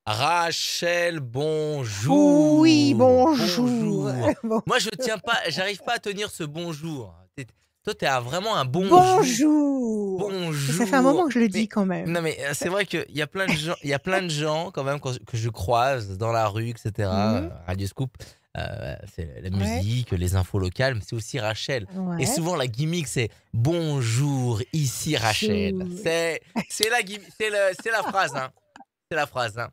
Rachel, Oui, bonjour, bonjour. bonjour. Bon- Moi, je tiens pas, j'arrive pas à tenir ce bonjour. Toi, t'es vraiment un bonjour, Bonjour. Mais ça fait un moment bonjour. que je le dis Mais quand même. non, mais c'est vrai qu'il y a plein de gens, il y a plein de gens quand même que je croise dans la rue, etc. Mhm. Radio Scoop, c'est la Ouais, musique, les infos locales, mais c'est aussi Rachel. Et ouais. souvent la gimmick c'est bonjour, ici Rachel. Bonjour. C'est la gimmick, c'est la phrase, hein. C'est la phrase, hein.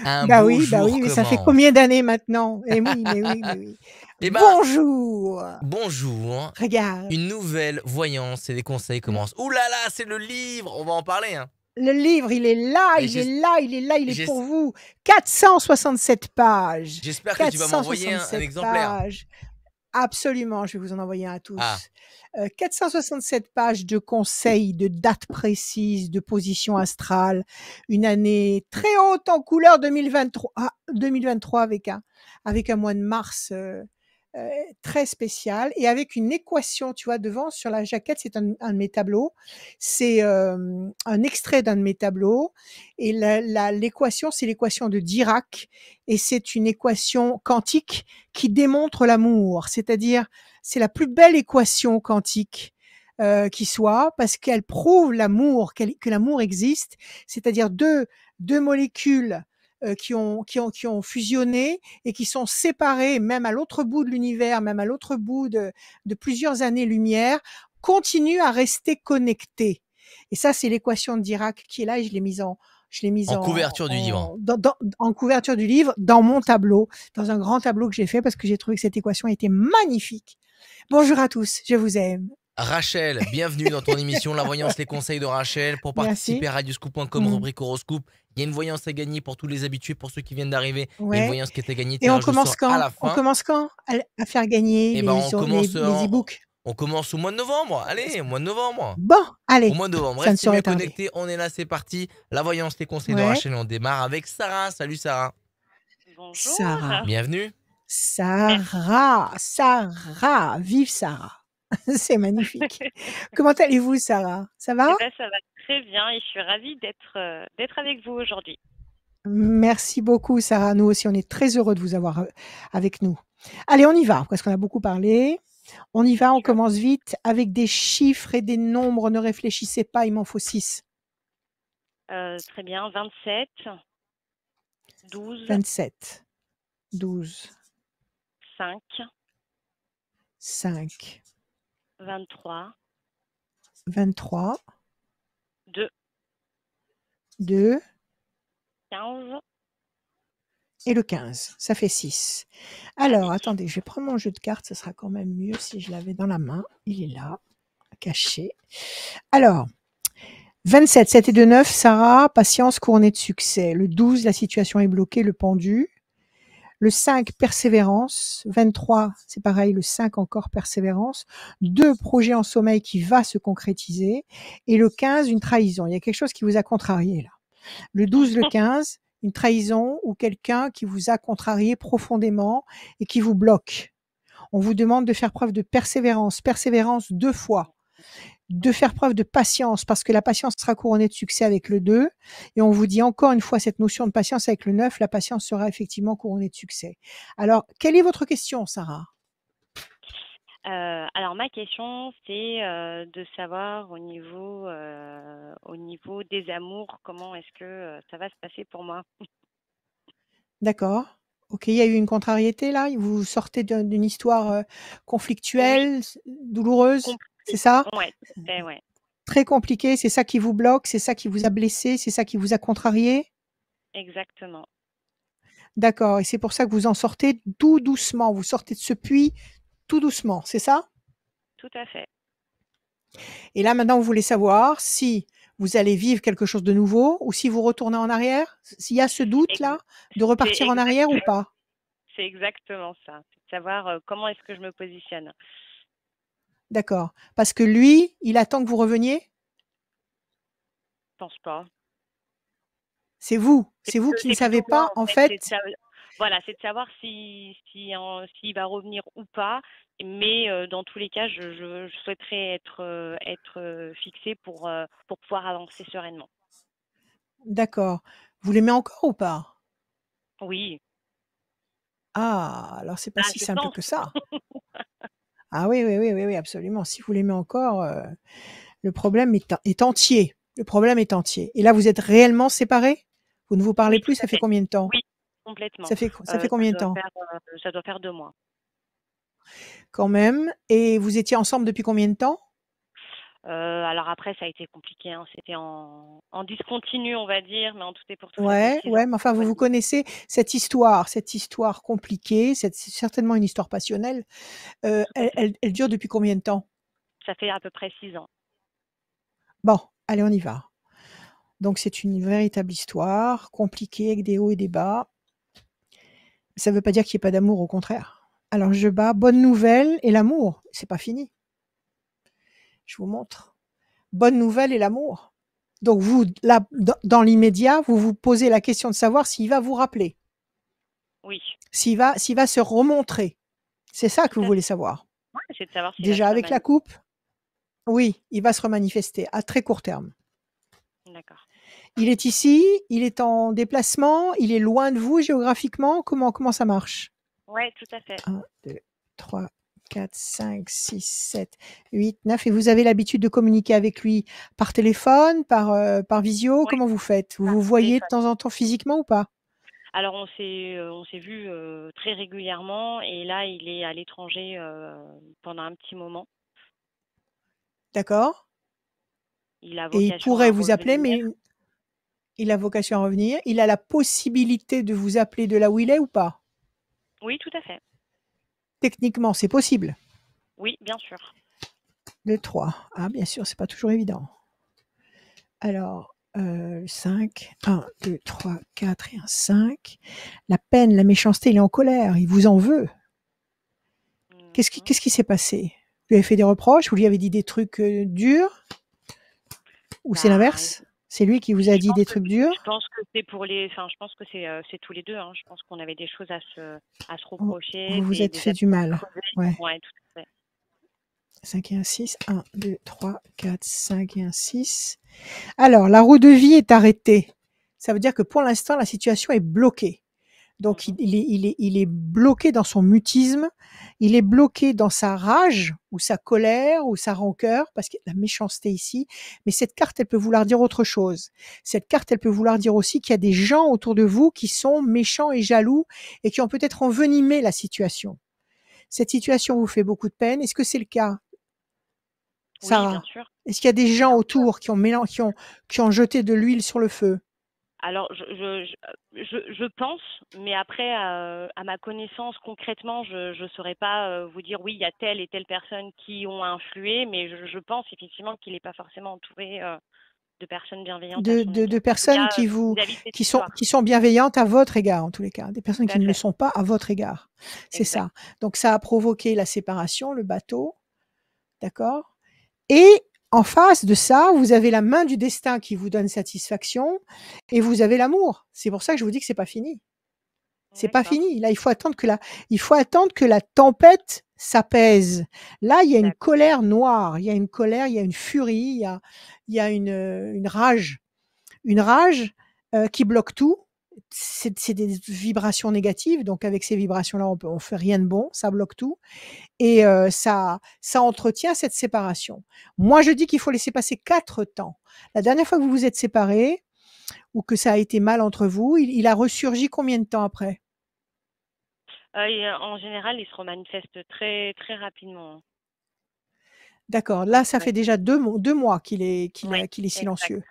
Un beau Bah jour oui, mais ça fait commence. combien d'années maintenant? Eh oui, mais oui, mais oui. Eh ben, Bonjour. bonjour. Regarde, Une nouvelle voyance et les conseils le, commencent. Ouh là là, c'est le livre. On va en parler, hein. le livre, il est là, Mais il est là, il est là, il est j'es- pour vous. 467 pages. j'espère que tu vas m'envoyer un 467 exemplaire. pages. Absolument, je vais vous en envoyer un à Ah, tous. 467 pages de conseils, de dates précises, de positions astrales. Une année très haute en couleur 2023, 2023 avec un mois de mars très spécial et avec une équation, tu vois, devant sur la jaquette, c'est un de mes tableaux. C'est un extrait d'un de mes tableaux et l'équation, c'est l'équation de Dirac et c'est une équation quantique qui démontre l'amour, c'est-à-dire c'est la plus belle équation quantique qui soit parce qu'elle prouve l'amour, que l'amour existe, c'est-à-dire deux molécules qui ont fusionné et qui sont séparées, même à l'autre bout de l'univers, même à l'autre bout de plusieurs années-lumière, continuent à rester connectées. Et ça, c'est l'équation de Dirac qui est là et je l'ai mise en couverture du livre. en couverture du livre, dans mon tableau, dans un grand tableau que j'ai fait parce que j'ai trouvé que cette équation était magnifique. Bonjour à tous, je vous aime. Rachel, bienvenue dans ton émission La Voyance, les conseils de Rachel. Pour participer Merci. à radioscoop.com, Mmh. rubrique horoscope. Il y a une voyance à gagner pour tous les habitués, pour ceux qui viennent d'arriver. Il y a une Ouais. voyance qui est à gagner, Et on tirage au commence sort à quand? la On fin. commence quand à faire gagner Eh ben, les e-books? on commence au mois de novembre. Allez, au mois de novembre. Bon, Au allez, mois de novembre, ça ne restez bien saurait tarder. connectés. On est là, c'est parti. La voyance, les conseils de Ouais. Rachel. On démarre avec Sarah. Salut Sarah. Sarah. Bonjour. Bienvenue. Merci. Sarah, vive Sarah. C'est magnifique. Comment allez-vous, Sarah? Ça va? Eh ben, ça va très bien et je suis ravie d'être avec vous aujourd'hui. Merci beaucoup, Sarah. Nous aussi, on est très heureux de vous avoir avec nous. Allez, on y va, parce qu'on a beaucoup parlé. On y va, on Sûr. commence vite avec des chiffres et des nombres. Ne réfléchissez pas, il m'en faut 6. Très bien. 27, 12, 27, 12, 5, 5, 23, 23, 2, 2 15. et le 15. Ça fait 6. Allez. Alors, attendez, je vais prendre mon jeu de cartes. Ce sera quand même mieux si je l'avais dans la main. Il est là, caché. Alors, 27, 7 et 2, 9, Sarah, patience couronnée de succès. Le 12, la situation est bloquée, le pendu. Le 5, persévérance. 23, c'est pareil, le 5 encore, persévérance. 2, projet en sommeil qui va se concrétiser. Et le 15, une trahison. Il y a quelque chose qui vous a contrarié là. Le 12, le 15, une trahison ou quelqu'un qui vous a contrarié profondément et qui vous bloque. On vous demande de faire preuve de persévérance. Persévérance 2 fois. De faire preuve de patience parce que la patience sera couronnée de succès avec le 2 et on vous dit encore une fois cette notion de patience avec le 9, la patience sera effectivement couronnée de succès. Alors, quelle est votre question, Sarah? Alors ma question, c'est de savoir au niveau des amours, comment est-ce que ça va se passer pour moi? D'accord. OK, il y a eu une contrariété là? Vous sortez d'une histoire, Oui, conflictuelle, douloureuse, c'est compliqué. ça? Ouais, tout à fait, ouais. Très compliquée, c'est ça qui vous bloque, c'est ça qui vous a blessé, c'est ça qui vous a contrarié? Exactement. D'accord et c'est pour ça que vous en sortez tout doucement, vous sortez de ce puits tout doucement, c'est ça? Tout à fait. Et là, maintenant, vous voulez savoir si vous allez vivre quelque chose de nouveau ou si vous retournez en arrière? S'il y a ce Ex doute-là, de c'est repartir en exact arrière ou pas? c'est exactement ça. C'est de savoir, comment est-ce que je me positionne. D'accord. Parce que lui, il attend que vous reveniez? Je pense pas. C'est vous qui ne C'est savez plutôt moi, pas, en en fait, fait. voilà, c'est de savoir s'il va revenir ou pas. Mais dans tous les cas, je souhaiterais être fixée pour pouvoir avancer sereinement. D'accord. Vous l'aimez encore ou pas? Oui, Ah, alors c'est pas ah, si je simple pense. que ça. Ah oui, oui, oui, oui, oui, absolument. Si vous l'aimez encore, le problème est entier. Le problème est entier. Et là, vous êtes réellement séparés? Vous ne vous parlez Oui, tout plus, à ça fait fait. combien de temps? Oui, complètement. Ça fait combien de temps? Ça doit faire 2 mois. Quand même. Et vous étiez ensemble depuis combien de temps? Alors après ça a été compliqué, hein. C'était en discontinu, on va dire, mais en tout et pour tout, ça fait Ouais, 6 ans ouais, mais enfin, qu'on vous est vous connaissez cette histoire compliquée, c'est certainement une histoire passionnelle. tout à fait. Elle dure depuis combien de temps? Ça fait à peu près 6 ans. Bon, allez, on y va. Donc c'est une véritable histoire, compliquée, avec des hauts et des bas. Ça ne veut pas dire qu'il n'y ait pas d'amour, au contraire. Alors je bats, bonne nouvelle et l'amour, c'est pas fini. Je vous montre. Bonne nouvelle et l'amour. Donc vous, là, dans l'immédiat, vous vous posez la question de savoir s'il va vous rappeler, Oui, s'il va se remontrer. C'est ça tout que vous à voulez fait. savoir. Ouais, c'est de savoir s'il va se Déjà avec la remanier. coupe, oui, il va se remanifester à très court terme. D'accord. Il est ici, il est en déplacement, il est loin de vous géographiquement. Comment ça marche? Ouais, tout à fait. 1, 2, 3, 4, 5, 6, 7, 8, 9. Et vous avez l'habitude de communiquer avec lui par téléphone, par visio? Oui, Comment vous faites? Vous par vous voyez de téléphone. temps en temps physiquement ou pas? Alors on s'est vus, très régulièrement et là, il est à l'étranger, pendant un petit moment. D'accord? Il a Et il vocation pourrait à vous appeler, revenir. mais il a vocation à revenir. Il a la possibilité de vous appeler de là où il est ou pas? Oui, tout à fait. Techniquement, c'est possible. Oui, bien sûr. 2, 3. Ah, bien sûr, c'est pas toujours évident. Alors, 5, 1, 2, 3, 4 et un 5. La peine, la méchanceté, il est en colère, il vous en veut. Mmh. Qu'est-ce qui s'est passé? Vous lui avez fait des reproches? Vous lui avez dit des trucs durs? Ou c'est Bah, l'inverse? C'est lui qui vous a dit des trucs durs? je pense que c'est pour les enfin, je pense que c'est tous les 2, hein. Je pense qu'on avait des choses à se Vous reprocher, vous êtes des fait du abcès à mal. creuser. Ouais. Ouais, tout à fait. 5 et un 6. 1, 2, 3, 4, 5 et un 6. Alors, la roue de vie est arrêtée. Ça veut dire que pour l'instant, la situation est bloquée. Donc Mmh. il est bloqué dans son mutisme, il est bloqué dans sa rage ou sa colère ou sa rancœur, parce qu'il y a de la méchanceté ici, mais cette carte, elle peut vouloir dire autre chose. Cette carte, elle peut vouloir dire aussi qu'il y a des gens autour de vous qui sont méchants et jaloux et qui ont peut-être envenimé la situation. Cette situation D'accord. vous fait beaucoup de peine. Est-ce que c'est le cas, Oui, bien Sarah? sûr, Est-ce qu'il y a des gens bien sûr. autour qui ont jeté de l'huile sur le feu? Alors je pense, mais après, à ma connaissance, concrètement, je saurais pas, vous dire: «Oui, il y a telle et telle personne qui ont influé», mais je pense effectivement qu'il est pas forcément entouré, de personnes bienveillantes à son De égard. En tout personnes cas, vis-à-vis de cette qui histoire. sont bienveillantes à votre égard, en tous les cas, des Tout personnes qui à ne le fait, sont pas à votre égard. C'est ça. exact. Donc ça a provoqué la séparation, le bateau, d'accord? Et en face de ça, vous avez la main du destin qui vous donne satisfaction et vous avez l'amour. C'est pour ça que je vous dis que c'est pas fini. C'est pas D'accord, fini. Là, il faut attendre que la tempête s'apaise. Là, il y a une d'accord, colère noire, il y a une colère, il y a une furie, il y a une rage, qui bloque tout. C'est des vibrations négatives, donc avec ces vibrations-là, on fait rien de bon, ça bloque tout et ça entretient cette séparation. Moi, je dis qu'il faut laisser passer 4 temps. La dernière fois que vous vous êtes séparés ou que ça a été mal entre vous, il a ressurgi combien de temps après? et en général, il se remanifeste très, très rapidement, hein. D'accord, Donc là, ça fait déjà 2 mois oui, qu'il est exact. silencieux.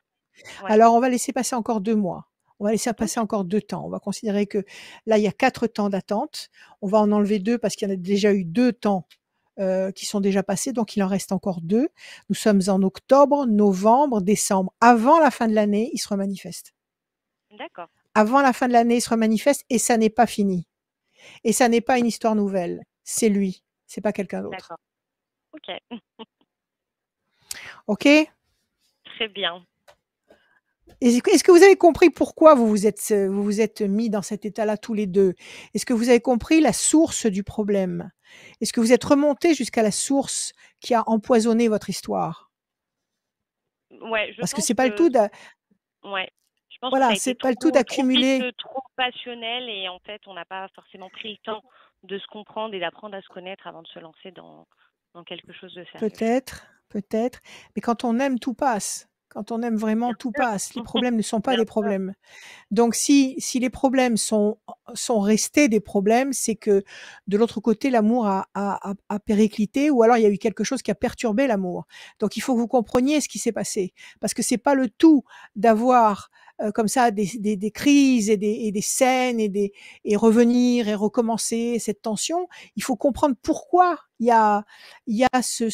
Ouais. Alors, on va laisser passer encore 2 mois. On va laisser OK, passer encore 2 temps. On va considérer que là, il y a 4 temps d'attente. On va en enlever 2 parce qu'il y en a déjà eu 2 temps, qui sont déjà passés, donc il en reste encore 2. Nous sommes en octobre, novembre, décembre. Avant la fin de l'année, il se remanifeste. d'accord, Avant la fin de l'année, il se remanifeste et ça n'est pas fini. Et ça n'est pas une histoire nouvelle. C'est lui, c'est pas quelqu'un d'autre. d'accord. OK, OK? très bien. Est-ce que vous avez compris pourquoi vous vous êtes mis dans cet état-là tous les 2? Est-ce que vous avez compris la source du problème? Est-ce que vous êtes remontés jusqu'à la source qui a empoisonné votre histoire? Ouais, je Parce que pense c'est pas le que tout d'a ouais, Je pense que ça Voilà, a été c'est pas le tout trop d'accumuler. vite, trop passionnel et en fait, on n'a pas forcément pris le temps de se comprendre et d'apprendre à se connaître avant de se lancer dans quelque chose de sérieux. Peut-être, peut-être. Mais quand on aime, tout passe. Quand on aime vraiment, Bien tout sûr, passe. Les problèmes ne sont pas bien des sûr. problèmes. Donc si les problèmes sont restés des problèmes, c'est que de l'autre côté, l'amour a périclité ou alors il y a eu quelque chose qui a perturbé l'amour. Donc il faut que vous compreniez ce qui s'est passé. Parce que c'est pas le tout d'avoir comme ça des crises et des scènes et revenir et recommencer cette tension. Il faut comprendre pourquoi il y a ce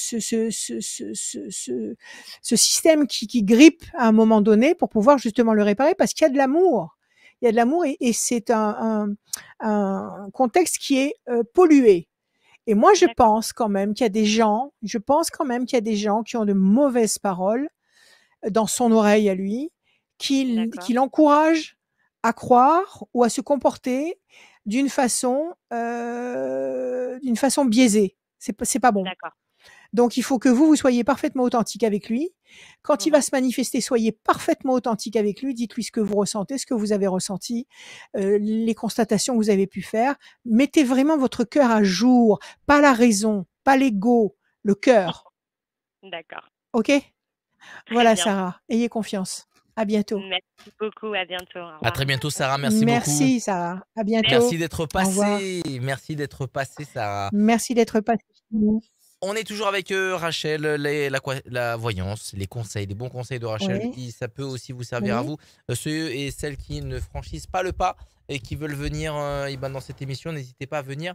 système qui grippe à un moment donné pour pouvoir justement le réparer parce qu'il y a de l'amour. Il y a de l'amour et c'est un contexte qui est pollué. Et moi, je D'accord, pense quand même qu'il y a des gens, je pense quand même qu'il y a des gens qui ont de mauvaises paroles dans son oreille à lui, qui d'accord, l'encouragent à croire ou à se comporter d'une façon biaisée. C'est pas bon. d'accord. Donc, il faut que vous soyez parfaitement authentique avec lui. Quand il va Mhm. se manifester, soyez parfaitement authentique avec lui. Dites-lui ce que vous ressentez, ce que vous avez ressenti, les constatations que vous avez pu faire. Mettez vraiment votre cœur à jour, pas la raison, pas l'ego, le cœur. D'accord, OK? très Voilà, bien. Sarah. Ayez confiance. À bientôt. Merci beaucoup, à bientôt, au À revoir. très bientôt, Sarah. Merci beaucoup. Merci, Sarah. À Merci bientôt. d'être Au revoir. passé. Merci d'être passé, Sarah. Merci d'être passé chez nous. On est toujours avec Rachel, la voyance, les conseils, les bons conseils de Rachel. Oui, Ça peut aussi vous servir à oui. vous. Ceux et celles qui ne franchissent pas le pas et qui veulent venir eh ben, dans cette émission, n'hésitez pas à venir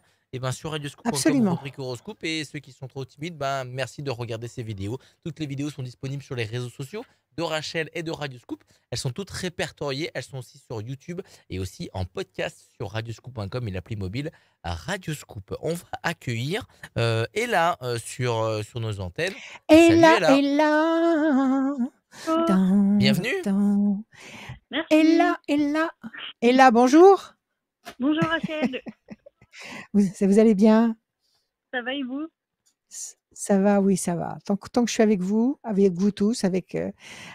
sur radioscoop.com, Absolument. rubrique horoscope. Et ceux qui sont trop timides, merci de regarder ces vidéos. Toutes les vidéos sont disponibles sur les réseaux sociaux de Rachel et de Radioscoop. Elles sont toutes répertoriées. Elles sont aussi sur YouTube et aussi en podcast sur radioscoop.com et l'appli mobile Radioscoop. On va accueillir Ella sur nos antennes. Salut Ella, Ella, Ella. Oh, Tan, bienvenue. tan. merci. Ella, bonjour. Bonjour Rachel, Vous allez bien? ça va et vous? Ça va, oui, ça va. Tant que je suis avec vous tous, avec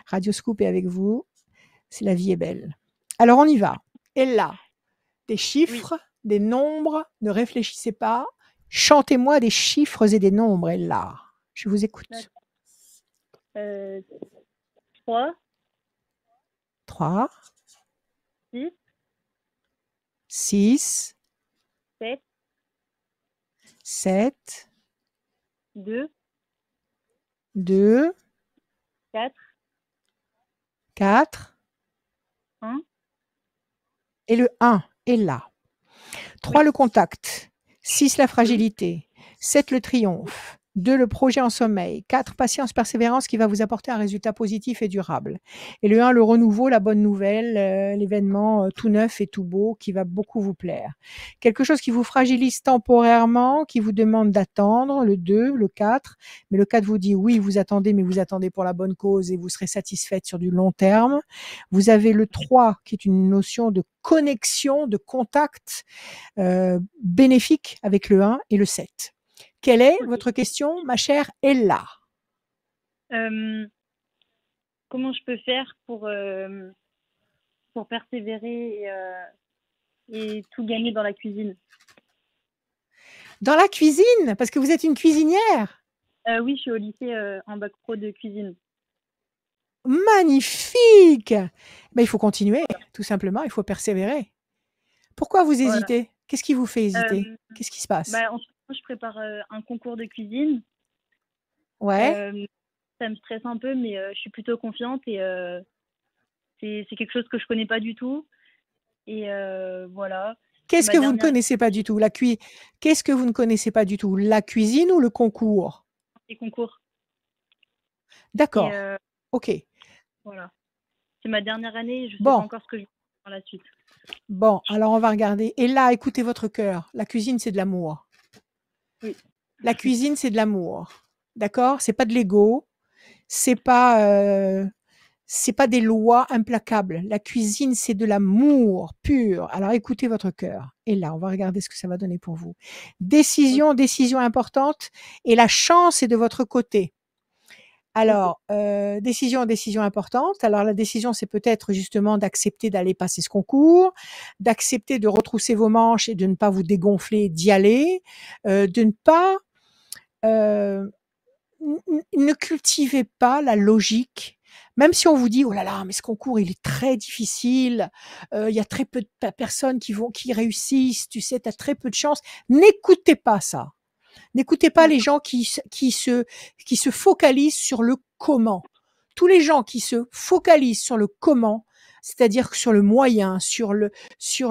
Radio Scoop et avec vous, la vie est belle. Alors, on y va. Ella, des Oui, chiffres, des nombres, ne réfléchissez pas. Chantez-moi des chiffres et des nombres, Ella. Je vous écoute. d'accord. 3, 3, 6, 6, 7, 7, 2, 2, 4, 4, 1. et le 1 est là. 3, Oui, le contact. 6, la oui, fragilité. 7, le triomphe. 2, le projet en sommeil. 4, patience, persévérance qui va vous apporter un résultat positif et durable. Et le 1, le renouveau, la bonne nouvelle, l'événement tout neuf et tout beau qui va beaucoup vous plaire. Quelque chose qui vous fragilise temporairement, qui vous demande d'attendre, le 2, le 4. Mais le 4 vous dit oui, vous attendez, mais vous attendez pour la bonne cause et vous serez satisfaite sur du long terme. Vous avez le 3 qui est une notion de connexion, de contact bénéfique avec le 1 et le 7. Quelle est ok. votre question, ma chère Ella? Euh, comment je peux faire pour persévérer et tout gagner dans la cuisine? Dans la cuisine, parce que vous êtes une cuisinière. Oui, je suis au lycée en bac pro de cuisine. Magnifique. Ben, il faut continuer, tout simplement, il faut persévérer. Pourquoi vous Voilà. hésitez? Qu'est-ce qui vous fait hésiter? Qu'est-ce qui se passe? En ce moment, je prépare un concours de cuisine. Ouais. Ça me stresse un peu, mais je suis plutôt confiante et c'est quelque chose que je connais pas du tout. Et voilà. Qu'est-ce Ma que vous ne dernière connaissez pas du tout? Qu'est-ce que vous ne connaissez pas du tout? La cuisine ou le concours? des concours. Et D'accord. Ok. voilà. C'est ma dernière année et je sais Bon. pas encore ce que je vais faire par la suite. Bon, alors on va regarder. Et là, écoutez votre cœur. La cuisine, c'est de l'amour. Oui. La cuisine, c'est de l'amour. D'accord? C'est pas de l'ego. C'est pas des lois implacables. La cuisine, c'est de l'amour pur. Alors écoutez votre cœur. Et là, on va regarder ce que ça va donner pour vous. Décision importante. Et la chance est de votre côté. Alors, décision importante. Alors la décision, c'est peut-être justement d'accepter d'aller passer ce concours, d'accepter de retrousser vos manches et de ne pas vous dégonfler, d'y aller, de ne pas, ne cultivez pas la logique. Même si on vous dit: «Oh là là, mais ce concours, il est très difficile, il y a très peu de personnes qui réussissent, tu sais, tu as très peu de chance». N'écoutez pas ça. N'écoutez pas les gens qui se focalisent sur le comment. Tous les gens qui se focalisent sur le comment, c'est-à-dire sur le moyen,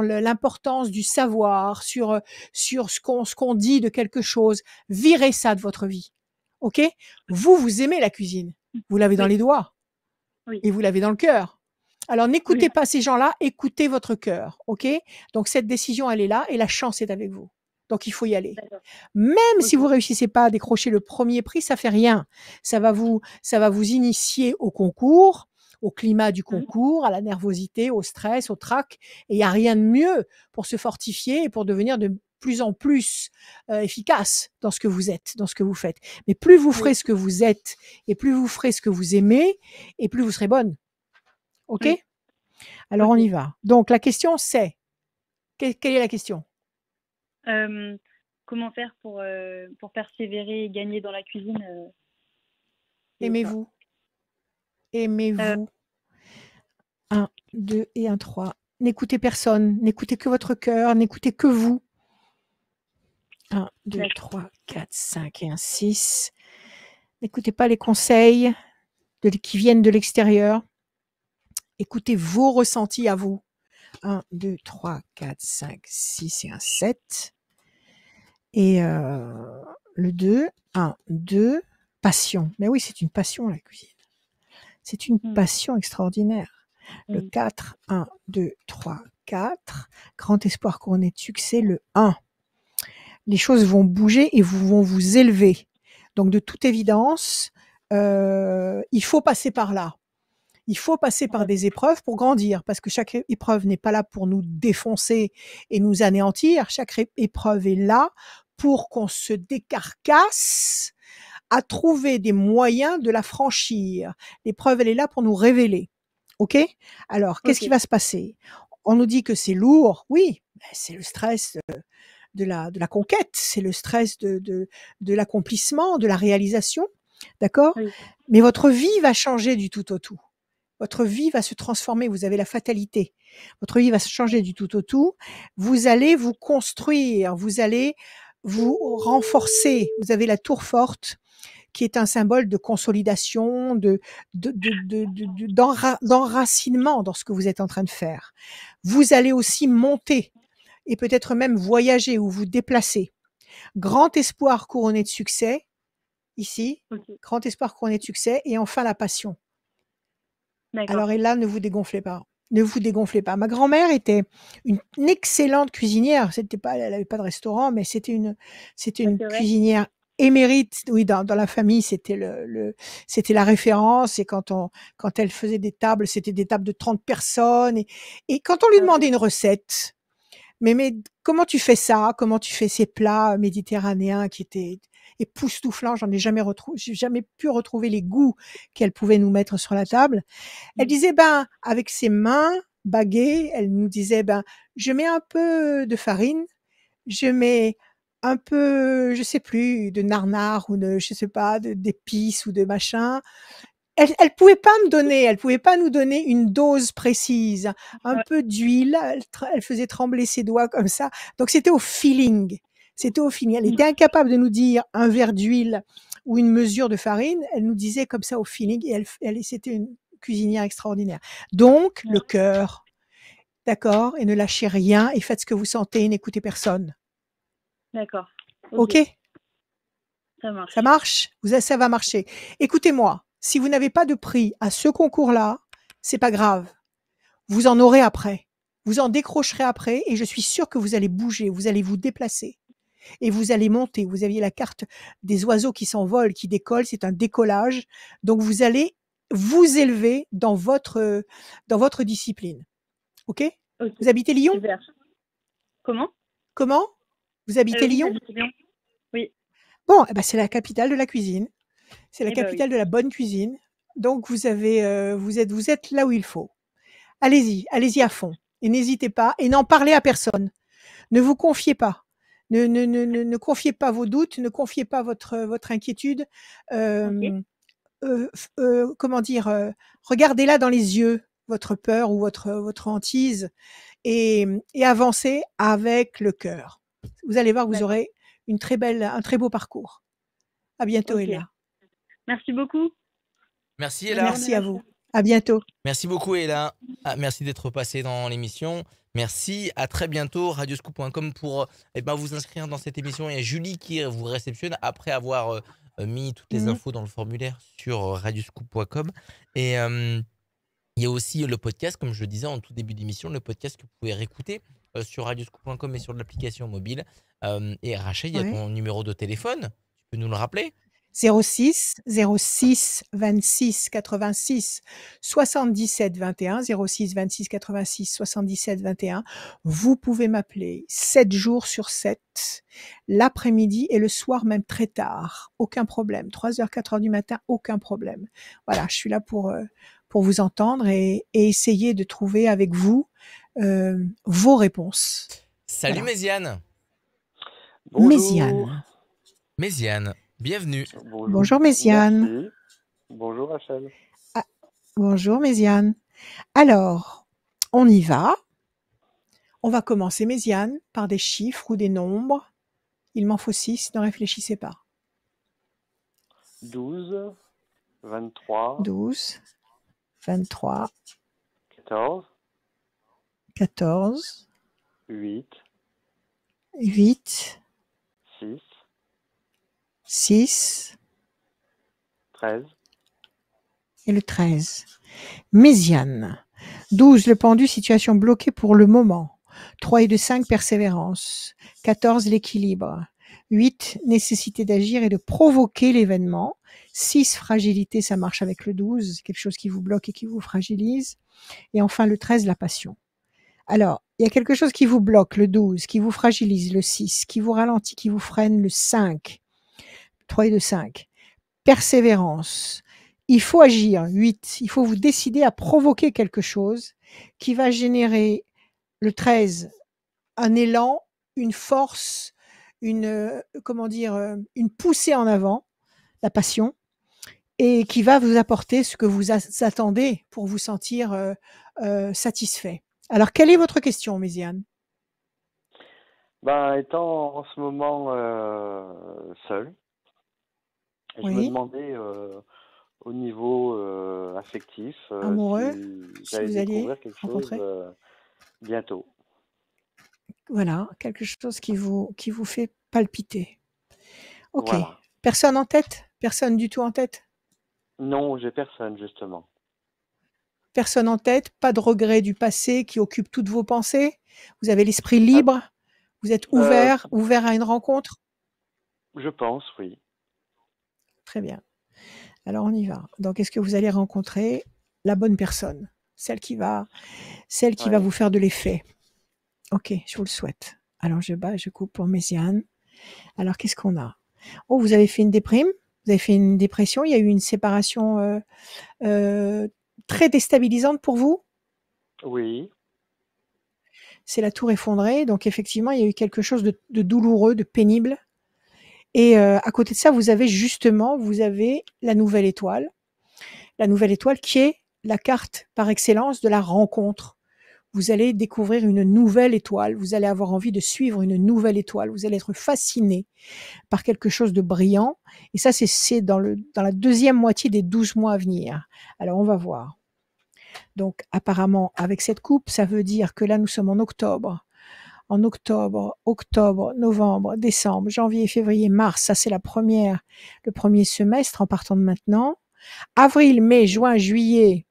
l'importance du savoir, sur ce qu'on dit de quelque chose, virez ça de votre vie. OK? Vous aimez la cuisine. Vous l'avez dans les doigts et vous l'avez dans le cœur. Alors n'écoutez pas ces gens-là, écoutez votre cœur. OK? Donc cette décision, elle est là et la chance est avec vous. Donc il faut y aller. Même si vous réussissez pas à décrocher le premier prix, ça fait rien. Ça va vous initier au concours, au climat du concours, à la nervosité, au stress, au trac. Et il y a rien de mieux pour se fortifier et pour devenir de plus en plus efficace dans ce que vous êtes, dans ce que vous faites. Mais plus vous ferez ce que vous êtes et plus vous ferez ce que vous aimez et plus vous serez bonne. OK? Alors on y va. Donc la question c'est, quelle est la question? Comment faire pour persévérer et gagner dans la cuisine Aimez-vous. Aimez-vous. 1, 2 et 1, 3. N'écoutez personne, n'écoutez que votre cœur, n'écoutez que vous. 1, 2, 3, 4, 5 et 1, 6. N'écoutez pas les conseils qui viennent de l'extérieur. Écoutez vos ressentis à vous. 1, 2, 3, 4, 5, 6 et un 7. Et le 2, 1, 2, passion. Mais oui, c'est une passion la cuisine. C'est une passion extraordinaire. Le 4, 1, 2, 3, 4. Grand espoir couronné de succès, le 1. Les choses vont bouger et vont vous élever. Donc de toute évidence, il faut passer par là. Il faut passer par des épreuves pour grandir, parce que chaque épreuve n'est pas là pour nous défoncer et nous anéantir. Chaque épreuve est là pour qu'on se décarcasse à trouver des moyens de la franchir. L'épreuve, elle est là pour nous révéler. OK? Alors, qu'est-ce qui va se passer? On nous dit que c'est lourd. Oui, c'est le stress de la conquête, c'est le stress de l'accomplissement, de la réalisation. D'accord? Mais votre vie va changer du tout au tout. Votre vie va se transformer, vous avez la fatalité. Votre vie va se changer du tout au tout. Vous allez vous construire, vous allez vous renforcer. Vous avez la tour forte qui est un symbole de consolidation, d'enracinement dans ce que vous êtes en train de faire. Vous allez aussi monter et peut-être même voyager ou vous déplacer. Grand espoir couronné de succès, ici. Grand espoir couronné de succès et enfin la passion. Alors, et là, ne vous dégonflez pas. Ne vous dégonflez pas. Ma grand-mère était une excellente cuisinière. Elle n'avait pas de restaurant, mais c'était une cuisinière émérite. Oui, dans la famille, c'était c'était la référence. Et quand elle faisait des tables, c'était des tables de 30 personnes. Et quand on lui demandait une recette, mais comment tu fais ça? Comment tu fais ces plats méditerranéens qui étaient époustouflants? J'ai jamais pu retrouver les goûts qu'elle pouvait nous mettre sur la table. Elle disait, avec ses mains baguées, elle nous disait, je mets un peu de farine, je mets un peu, je sais plus, de narnar ou je sais pas, d'épices ou de machin. Elle pouvait pas nous donner une dose précise. Un peu d'huile, elle faisait trembler ses doigts comme ça. Donc c'était au feeling. Elle était incapable de nous dire un verre d'huile ou une mesure de farine. Elle nous disait comme ça au feeling et c'était une cuisinière extraordinaire. Donc, le cœur. D'accord? Et ne lâchez rien et faites ce que vous sentez et n'écoutez personne. D'accord. OK? Ça marche. Ça marche? Ça va marcher. Écoutez-moi. Si vous n'avez pas de prix à ce concours-là, c'est pas grave. Vous en aurez après. Vous en décrocherez après et je suis sûre que vous allez bouger, vous allez vous déplacer et vous allez monter. Vous aviez la carte des oiseaux qui s'envolent, qui décollent, c'est un décollage. Donc vous allez vous élever dans votre discipline. OK? Vous habitez Lyon? Super. Comment? Vous habitez Lyon? Oui. Bon, c'est la capitale de la cuisine. C'est la Eh ben oui. capitale de la bonne cuisine. Donc vous êtes là où il faut. Allez-y à fond et n'hésitez pas et n'en parlez à personne. Ne vous confiez pas. Ne confiez pas vos doutes, ne confiez pas votre inquiétude. Ok. Comment dire, regardez-la dans les yeux, votre peur ou votre hantise, et avancez avec le cœur. Vous allez voir, vous D'accord. aurez un très beau parcours. À bientôt, Ok. Ella. Merci beaucoup. Merci Bonne Ella. journée, Merci à vous. Rachel. À bientôt. Merci beaucoup Ella. Merci d'être passé dans l'émission. Merci, à très bientôt. Radioscoop.com pour vous inscrire dans cette émission. Il y a Julie qui vous réceptionne après avoir mis toutes les Mhm. infos dans le formulaire sur radioscoop.com. Et il y a aussi le podcast, comme je le disais en tout début d'émission, le podcast que vous pouvez réécouter sur radioscoop.com et sur l'application mobile. Et Rachel, il y a Ouais. ton numéro de téléphone. Tu peux nous le rappeler? 06 26 86 77 21 06 26 86 77 21. Vous pouvez m'appeler 7 jours sur 7, l'après-midi et le soir même très tard. Aucun problème. 3h, 4h du matin, aucun problème. Voilà, je suis là pour vous entendre et essayer de trouver avec vous vos réponses. Salut Voilà. Méziane. Bonjour. Méziane. Méziane, bienvenue. Bonjour Méziane. Merci. Bonjour Rachel. Bonjour Méziane. Alors, on y va. On va commencer, Méziane, par des chiffres ou des nombres. Il m'en faut 6, ne réfléchissez pas. 12, 23, 12, 23, 14, 14, 8, 8, 6, 6 13, et le 13. Méziane. 12, le pendu, situation bloquée pour le moment. 3 et 2, 5, persévérance. 14, l'équilibre. 8, nécessité d'agir et de provoquer l'événement. 6, fragilité, ça marche avec le 12, quelque chose qui vous bloque et qui vous fragilise. Et enfin, le 13, la passion. Alors, il y a quelque chose qui vous bloque, le 12, qui vous fragilise, le 6, qui vous ralentit, qui vous freine, le 5. 3 et 2, 5. Persévérance. Il faut agir, 8. Il faut vous décider à provoquer quelque chose qui va générer, le 13, un élan, une force, une poussée en avant, la passion, et qui va vous apporter ce que vous attendez pour vous sentir satisfait. Alors, quelle est votre question, Méziane? Étant en ce moment seul, je me Oui. demandais au niveau affectif Amoureux, si si j'allais vous alliez découvrir quelque chose rencontrer. bientôt. Voilà, quelque chose qui vous fait palpiter. Ok. Voilà. Personne en tête? Personne du tout en tête? Non, j'ai personne justement. Personne en tête? Pas de regret du passé qui occupe toutes vos pensées? Vous avez l'esprit libre? Vous êtes ouvert à une rencontre? Je pense, oui. Très bien. Alors on y va. Donc est-ce que vous allez rencontrer la bonne personne? Celle qui va vous faire de l'effet. Ok, je vous le souhaite. Alors je coupe pour Méziane. Alors qu'est-ce qu'on a? Oh, vous avez fait une déprime? Vous avez fait une dépression? Il y a eu une séparation très déstabilisante pour vous? Oui. C'est la tour effondrée, donc effectivement, il y a eu quelque chose de douloureux, de pénible. Et à côté de ça, vous avez la nouvelle étoile. La nouvelle étoile qui est la carte par excellence de la rencontre. Vous allez découvrir une nouvelle étoile, vous allez avoir envie de suivre une nouvelle étoile, vous allez être fasciné par quelque chose de brillant. Et ça, c'est dans la deuxième moitié des 12 mois à venir. Alors, on va voir. Donc, apparemment, avec cette coupe, ça veut dire que là, nous sommes en octobre. En octobre, novembre, décembre, janvier, février, mars, ça c'est le premier semestre en partant de maintenant. Avril, mai, juin, juillet,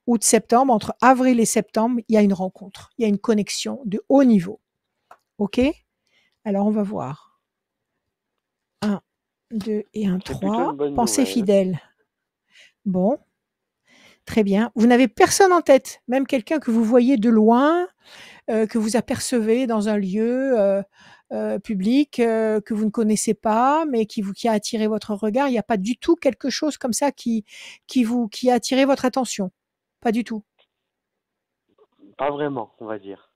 août, septembre, entre avril et septembre, il y a une rencontre, il y a une connexion de haut niveau. OK? Alors, on va voir. 1, 2 et 1, 3. Pensée fidèle. Bon. Très bien. Vous n'avez personne en tête, même quelqu'un que vous voyez de loin, que vous apercevez dans un lieu public que vous ne connaissez pas, mais qui a attiré votre regard. Il n'y a pas du tout quelque chose comme ça qui a attiré votre attention? Pas du tout? Pas vraiment, on va dire.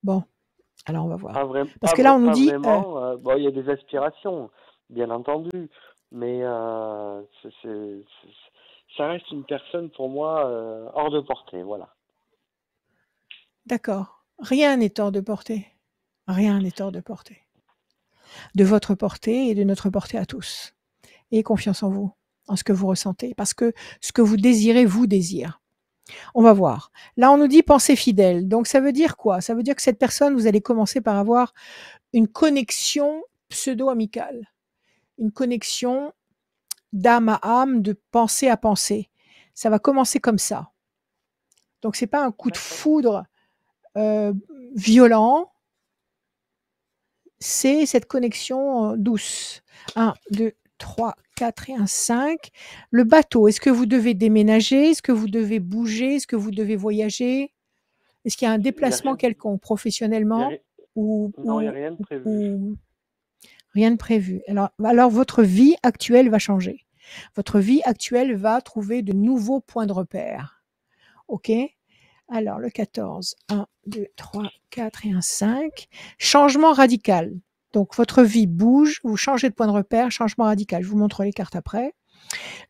Bon, alors on va voir. Pas, vrai- Parce pas, que là, vrai- on nous pas dit, vraiment. Bon, il y a des aspirations, bien entendu, mais ça reste une personne pour moi hors de portée, voilà. d'accord, rien n'est hors de portée. Rien n'est hors de portée. De votre portée et de notre portée à tous. Ayez confiance en vous, en ce que vous ressentez, parce que ce que vous désirez vous désire. On va voir. Là, on nous dit pensée fidèle. Donc, ça veut dire quoi? Ça veut dire que cette personne, vous allez commencer par avoir une connexion pseudo-amicale, une connexion d'âme à âme, de pensée à pensée. Ça va commencer comme ça. Donc, c'est pas un coup de D'accord. foudre violent, c'est cette connexion douce. 1, 2, 3, 4 et un 5. Le bateau, est-ce que vous devez déménager? Est-ce que vous devez bouger? Est-ce que vous devez voyager? Est-ce qu'il y a un Il y a déplacement rien. quelconque Il y a professionnellement ri- ou, Non, il n'y a ou, rien de prévu. ou rien de prévu? Alors, votre vie actuelle va changer. Votre vie actuelle va trouver de nouveaux points de repère. OK? Alors, le 14, 1, 2, 3, 4 et un 5. Changement radical. Donc, votre vie bouge, vous changez de point de repère, changement radical. Je vous montre les cartes après.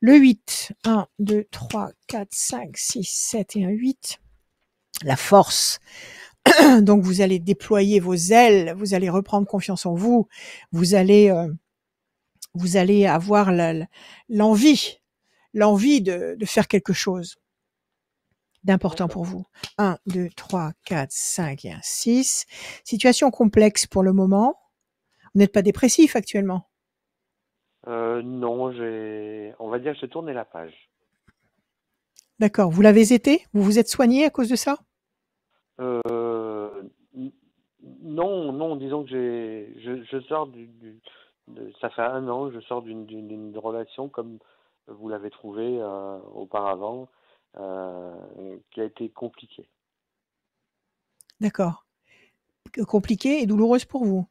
Le 8, 1, 2, 3, 4, 5, 6, 7 et un 8. La force. Donc, vous allez déployer vos ailes, vous allez reprendre confiance en vous, vous allez avoir l'envie de faire quelque chose d'important pour vous. 1, 2, 3, 4, 5 et un 6. Situation complexe pour le moment. Vous n'êtes pas dépressif actuellement? Non, on va dire que j'ai tourné la page. D'accord. Vous l'avez été? Vous vous êtes soigné à cause de ça? Euh, n- non, disons que je sors ça fait 1 an, je sors d'une relation comme vous l'avez trouvé auparavant, qui a été compliquée. D'accord. Compliquée et douloureuse pour vous?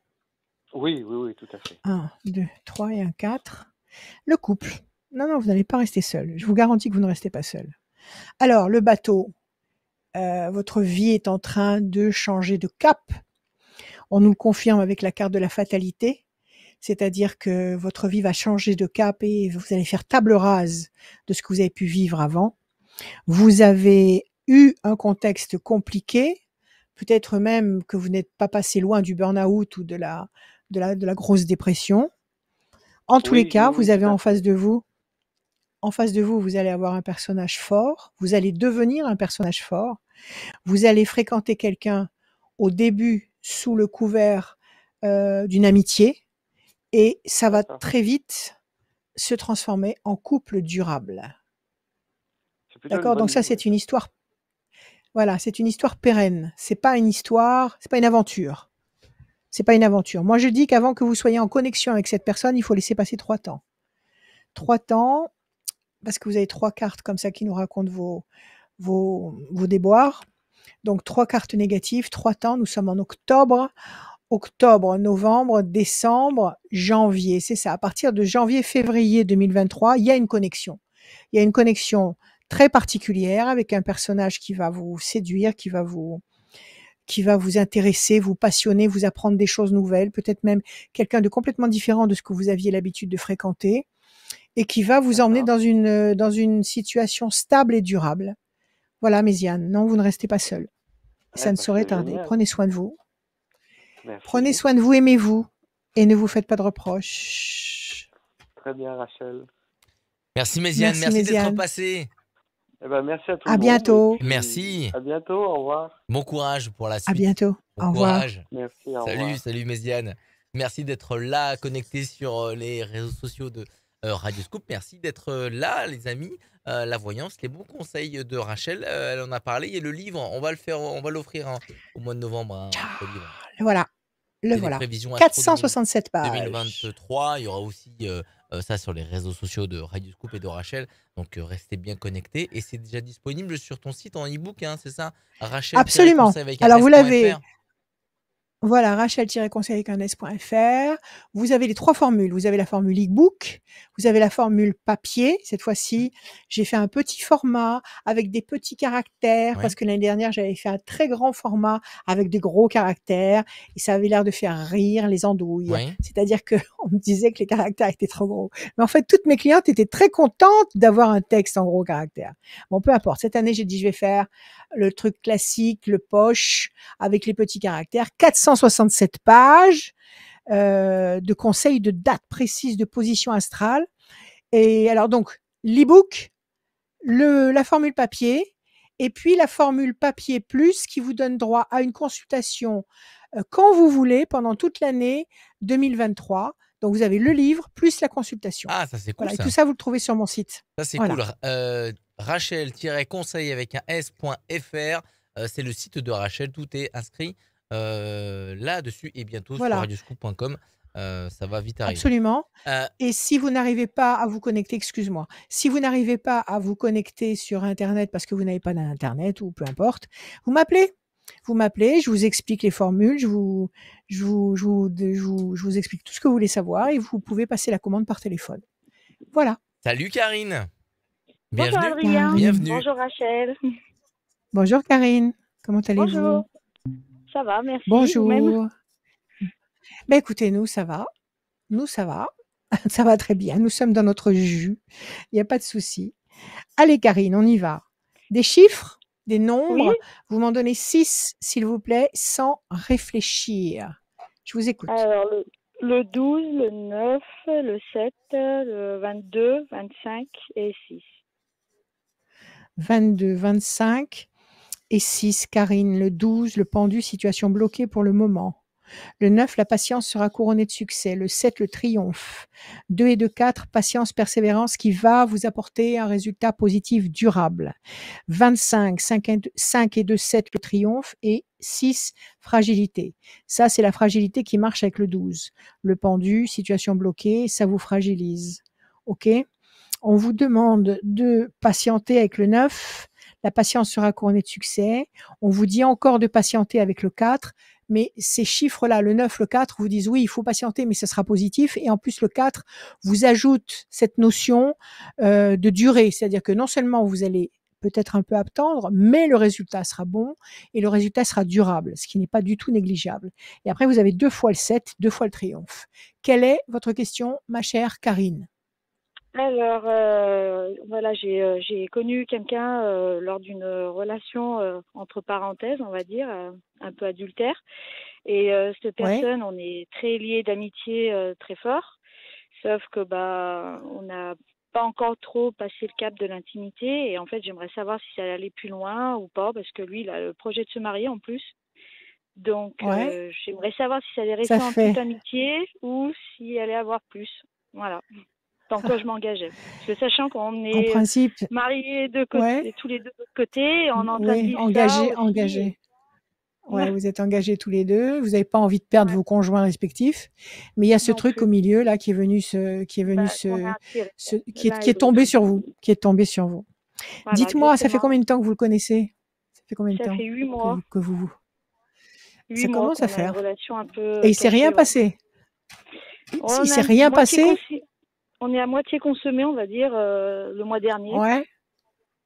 Oui, tout à fait. 1, 2, 3 et un 4. Le couple. Non, vous n'allez pas rester seul. Je vous garantis que vous ne restez pas seul. Alors, le bateau. Votre vie est en train de changer de cap. On nous le confirme avec la carte de la fatalité. C'est-à-dire que votre vie va changer de cap et vous allez faire table rase de ce que vous avez pu vivre avant. Vous avez eu un contexte compliqué, peut-être même que vous n'êtes pas passé loin du burn-out ou de la grosse dépression. En tous les cas, vous avez tout à en face fait. de vous, vous allez avoir un personnage fort, vous allez devenir un personnage fort, vous allez fréquenter quelqu'un au début sous le couvert d'une amitié et ça va D'accord. très vite se transformer en couple durable. C'est plutôt une D'accord? bonne Donc ça, nouvelle. c'est une histoire, voilà, c'est une histoire pérenne. C'est pas une histoire, c'est pas une aventure. C'est pas une aventure. Moi, je dis qu'avant que vous soyez en connexion avec cette personne, il faut laisser passer 3 temps. 3 temps, parce que vous avez 3 cartes comme ça qui nous racontent vos déboires. Donc 3 cartes négatives, 3 temps. Nous sommes en octobre. Octobre, novembre, décembre, janvier. C'est ça. À partir de janvier, février 2023, il y a une connexion. Il y a une connexion très particulière avec un personnage qui va vous séduire, qui va vous intéresser, vous passionner, vous apprendre des choses nouvelles, peut-être même quelqu'un de complètement différent de ce que vous aviez l'habitude de fréquenter et qui va vous emmener D'accord. dans une situation stable et durable. Voilà, Méziane. Non, vous ne restez pas seul. Ça ne saurait C'est tarder. génial. Prenez soin de vous. Merci Prenez beaucoup. soin de vous, aimez-vous et ne vous faites pas de reproches. Très bien, Rachel. Merci Méziane, Merci, merci d'être Méziane. passé. Merci à tout À le monde. Et bientôt. puis, Merci. à bientôt, au revoir. Bon courage pour la À suite. bientôt. Bon Au revoir. courage. Merci, au revoir. Salut Méziane. Merci d'être là, connecté sur les réseaux sociaux de Radio Scoop. Merci d'être là, les amis. La voyance, les bons conseils de Rachel, elle en a parlé. Et le livre, on va l'offrir au mois de novembre, hein, ce livre. Voilà. Le C'est les voilà. prévisions astro 467 pages. 2023. Il y aura aussi ça sur les réseaux sociaux de Radioscoop et de Rachel. Donc restez bien connectés. Et c'est déjà disponible sur ton site en e-book, hein, c'est ça? Absolument. Rachel-conseil avec un Alors, vous l'avez. s.fr. Voilà, Rachel-conseil avec un s.fr. Vous avez les 3 formules. Vous avez la formule e-book, vous avez la formule papier. Cette fois-ci, j'ai fait un petit format avec des petits caractères Ouais. parce que l'année dernière, j'avais fait un très grand format avec des gros caractères et ça avait l'air de faire rire les andouilles. Ouais. C'est-à-dire que on me disait que les caractères étaient trop gros. Mais en fait, toutes mes clientes étaient très contentes d'avoir un texte en gros caractères. Bon, peu importe. Cette année, j'ai dit, je vais faire le truc classique, le poche, avec les petits caractères. 467 pages de conseils de date précise de position astrale. Et alors donc, l'e-book, la formule papier, et puis la formule papier plus qui vous donne droit à une consultation quand vous voulez pendant toute l'année 2023. Donc, vous avez le livre plus la consultation. Ah, ça c'est cool Voilà, et ça. tout ça, vous le trouvez sur mon site. Ça c'est Voilà. cool. Rachel-conseil avec un s.fr. C'est le site de Rachel. Tout est inscrit là-dessus et bientôt sur Voilà. radioscoop.com. Ça va vite arriver. Absolument. Euh, Et si vous n'arrivez pas à vous connecter, excuse-moi, si vous n'arrivez pas à vous connecter sur Internet parce que vous n'avez pas d'Internet ou peu importe, vous m'appelez. Vous m'appelez, je vous explique les formules, je vous explique tout ce que vous voulez savoir et vous pouvez passer la commande par téléphone. Voilà. Salut Karine. Bonjour Bienvenue. Adrien. Karine. Bienvenue. Bonjour Rachel. Bonjour Karine. Comment allez-vous? Bonjour. Ça va, merci. Vous-même? Bonjour. Ben écoutez, nous ça va. Nous ça va. Ça va très bien. Nous sommes dans notre jus. Il n'y a pas de souci. Allez Karine, on y va. Des chiffres, des nombres. Oui. Vous m'en donnez 6, s'il vous plaît, sans réfléchir. Je vous écoute. Alors, le 12, le 9, le 7, le 22, 25 et 6. 22, 25 et 6. Karine, le 12, le pendu, situation bloquée pour le moment. Le 9, la patience sera couronnée de succès. Le 7, le triomphe. 2 et 2, 4, patience, persévérance qui va vous apporter un résultat positif durable. 25, 5 et 2, 7, le triomphe. Et 6, fragilité. Ça, c'est la fragilité qui marche avec le 12. Le pendu, situation bloquée, ça vous fragilise. OK? On vous demande de patienter avec le 9. La patience sera couronnée de succès. On vous dit encore de patienter avec le 4. Mais ces chiffres-là, le 9, le 4, vous disent oui, il faut patienter, mais ce sera positif. Et en plus, le 4 vous ajoute cette notion de durée. C'est-à-dire que non seulement vous allez peut-être un peu attendre, mais le résultat sera bon et le résultat sera durable, ce qui n'est pas du tout négligeable. Et après, vous avez 2 fois le 7, 2 fois le triomphe. Quelle est votre question, ma chère Karine? Alors, voilà, j'ai connu quelqu'un lors d'une relation entre parenthèses, on va dire, un peu adultère. Et cette Ouais. personne, on est très liés d'amitié très fort, sauf que on n'a pas encore trop passé le cap de l'intimité. Et en fait, j'aimerais savoir si ça allait aller plus loin ou pas, parce que lui, il a le projet de se marier en plus. Donc, Ouais. j'aimerais savoir si ça allait rester Ça en fait. toute amitié ou s'il allait avoir plus. Voilà. Dans quoi je m'engageais. Parce que sachant qu'on En est principe, mariés ouais. tous les deux de l'autre côté, on est en train de Oui, vivre ça aussi. engagés. Ouais, vous êtes engagés tous les deux. Vous n'avez pas envie de perdre Ouais. vos conjoints respectifs, mais il y a ce Non truc plus. au milieu là qui est venu On a attiré qui l'un est et tombé l'autre. sur vous, qui est tombé sur vous. Voilà, Dites-moi, ça fait exactement. combien de temps que vous le connaissez? Ça fait combien de Ça temps fait 8 mois. que vous 8 ça mois commence à qu'on a une faire. relation un Et peu il s'est rien cachée, ouais. passé. On Il s'est a rien moitié passé? on est à moitié consommé, on va dire, le mois dernier. Ouais.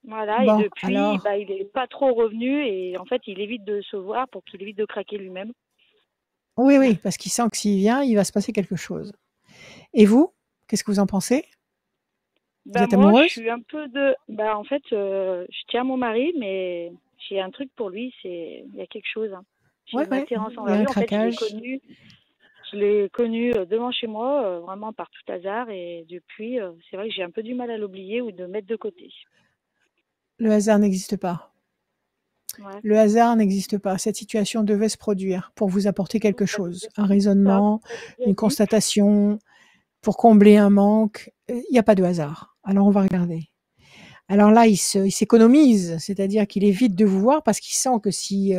Voilà, et Bon, depuis, alors, il est pas trop revenu et en fait, il évite de se voir pour qu'il évite de craquer lui-même. oui, parce qu'il sent que s'il vient, il va se passer quelque chose. Et vous, qu'est-ce que vous en pensez? Vous êtes Moi, je amoureuse? suis un peu de. En fait, je tiens mon mari, mais j'ai un truc pour lui, il y a quelque chose. Hein. J'ai Ouais, une attirance il y envers a un lui. En fait, craquage. je l'ai connu devant chez moi, vraiment par tout hasard, et depuis, c'est vrai que j'ai un peu du mal à l'oublier ou de mettre de côté. Le hasard n'existe pas. Ouais. Le hasard n'existe pas. Cette situation devait se produire pour vous apporter quelque chose, un raisonnement, une constatation, pour combler un manque. Il n'y a pas de hasard. Alors, on va regarder. Alors là, il s'économise, c'est-à-dire qu'il évite de vous voir parce qu'il sent que si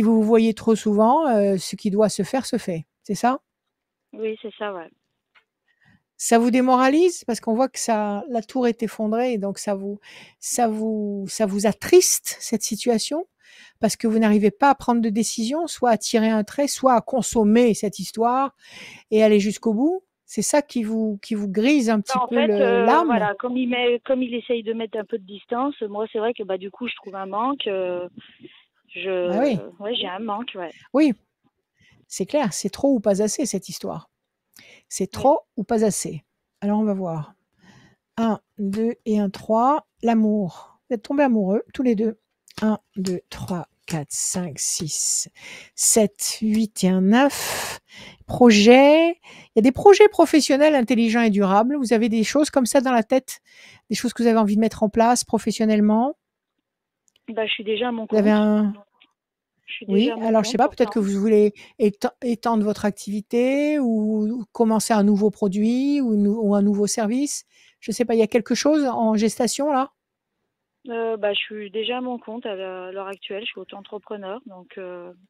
vous vous voyez trop souvent, ce qui doit se faire se fait. C'est ça? Oui, c'est ça, ouais. Ça vous démoralise? Parce qu'on voit que la tour est effondrée et donc ça vous attriste, cette situation? Parce que vous n'arrivez pas à prendre de décision, soit à tirer un trait, soit à consommer cette histoire et aller jusqu'au bout? C'est ça qui vous grise un petit En peu fait, l'âme? voilà, comme il essaye de mettre un peu de distance, moi, c'est vrai que du coup, je trouve un manque. Ah oui, Ouais, j'ai un manque, ouais. oui, c'est clair, c'est trop ou pas assez cette histoire. C'est Oui. trop ou pas assez? Alors on va voir. 1, 2 et 1, 3. L'amour. Vous êtes tombés amoureux tous les deux. 1, 2, 3, 4, 5, 6, 7, 8 et un 9. Projet. Il y a des projets professionnels intelligents et durables. Vous avez des choses comme ça dans la tête? Des choses que vous avez envie de mettre en place professionnellement? Je suis déjà à mon Vous avez compte. un... Je suis déjà Oui, à mon alors je sais compte pas, peut-être que pourtant. vous voulez étendre votre activité ou commencer un nouveau produit ou un nouveau service. Je sais pas, il y a quelque chose en gestation là? Je suis déjà à mon compte à l'heure actuelle. Je suis auto-entrepreneur, donc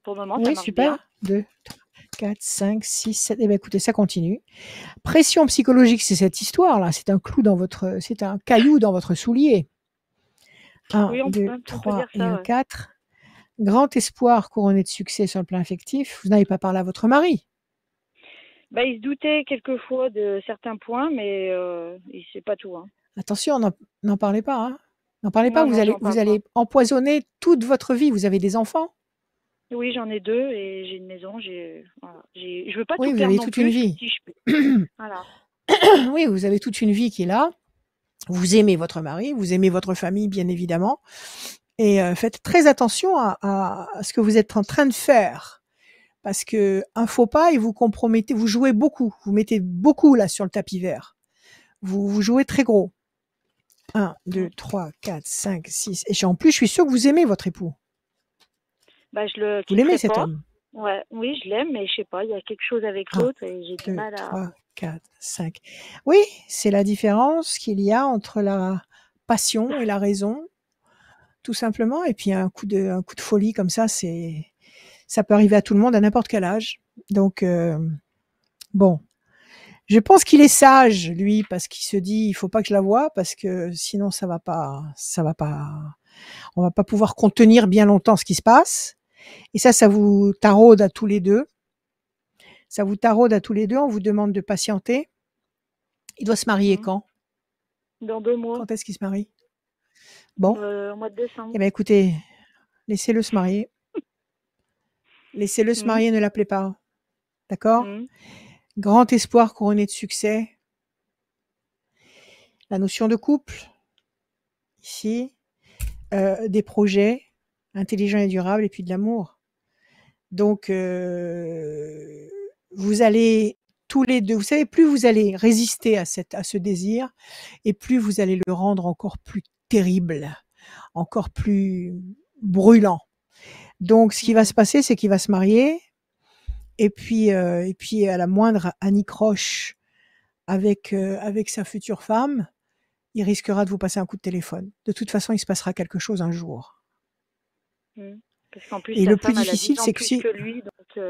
pour le moment, ça Oui, marche bien. super. 2, 3, 4, 5, 6, 7. Eh bien, écoutez, ça continue. Pression psychologique, c'est cette histoire-là. C'est c'est un caillou dans votre soulier. 1, Oui, 2, on peut 3 dire et ça, un ouais. 4. Grand espoir couronné de succès sur le plan affectif. Vous n'avez pas parlé à votre mari? Il se doutait quelquefois de certains points, mais il sait pas tout, hein. Attention, n'en parlez pas, hein. N'en parlez pas, Non, non, j'en vous parle pas. allez empoisonner toute votre vie. Vous avez des enfants? Oui, j'en ai 2 et j'ai une maison. Voilà. Je veux pas Oui, tout vous perdre avez non toute une plus, vie. si je peux. Voilà. Oui, vous avez toute une vie qui est là. Vous aimez votre mari, vous aimez votre famille, bien évidemment. Et faites très attention à ce que vous êtes en train de faire. Parce que un faux pas et vous compromettez, vous jouez beaucoup. Vous mettez beaucoup là sur le tapis vert. Vous jouez très gros. 1, 2, 3, 4, 5, 6. Et en plus, je suis sûre que vous aimez votre époux. Je le Vous l'aimez quitterai cet pas. homme? Ouais, oui, je l'aime, mais je sais pas, il y a quelque chose avec 1, l'autre et j'ai du 2, mal à. 3, 4, 5. Oui, c'est la différence qu'il y a entre la passion et la raison, tout simplement. Et puis un coup de folie comme ça peut arriver à tout le monde à n'importe quel âge. Donc bon, je pense qu'il est sage lui parce qu'il se dit il faut pas que je la voie parce que sinon ça va pas, on va pas pouvoir contenir bien longtemps ce qui se passe. Et ça vous taraude à tous les deux. Ça vous taraude à tous les deux. On vous demande de patienter. Il doit se marier Mhm. quand? Dans 2 mois, Quand est-ce qu'il se marie? Bon, au mois de décembre. eh bien écoutez, laissez-le se marier. Laissez-le se Mhm. marier, ne l'appelez pas. D'accord? Mhm. Grand espoir couronné de succès. La notion de couple, ici. Des projets intelligents et durables et puis de l'amour. Donc vous allez tous les 2, vous savez, plus vous allez résister à ce désir et plus vous allez le rendre encore plus terrible, encore plus brûlant. Donc ce qui va se passer, c'est qu'il va se marier et puis à la moindre anicroche avec sa future femme, il risquera de vous passer un coup de téléphone. De toute façon, il se passera quelque chose un jour. Mhm. Parce qu'en plus, Et sa le plus femme, elle a difficile, 10 ans c'est que plus si que lui, donc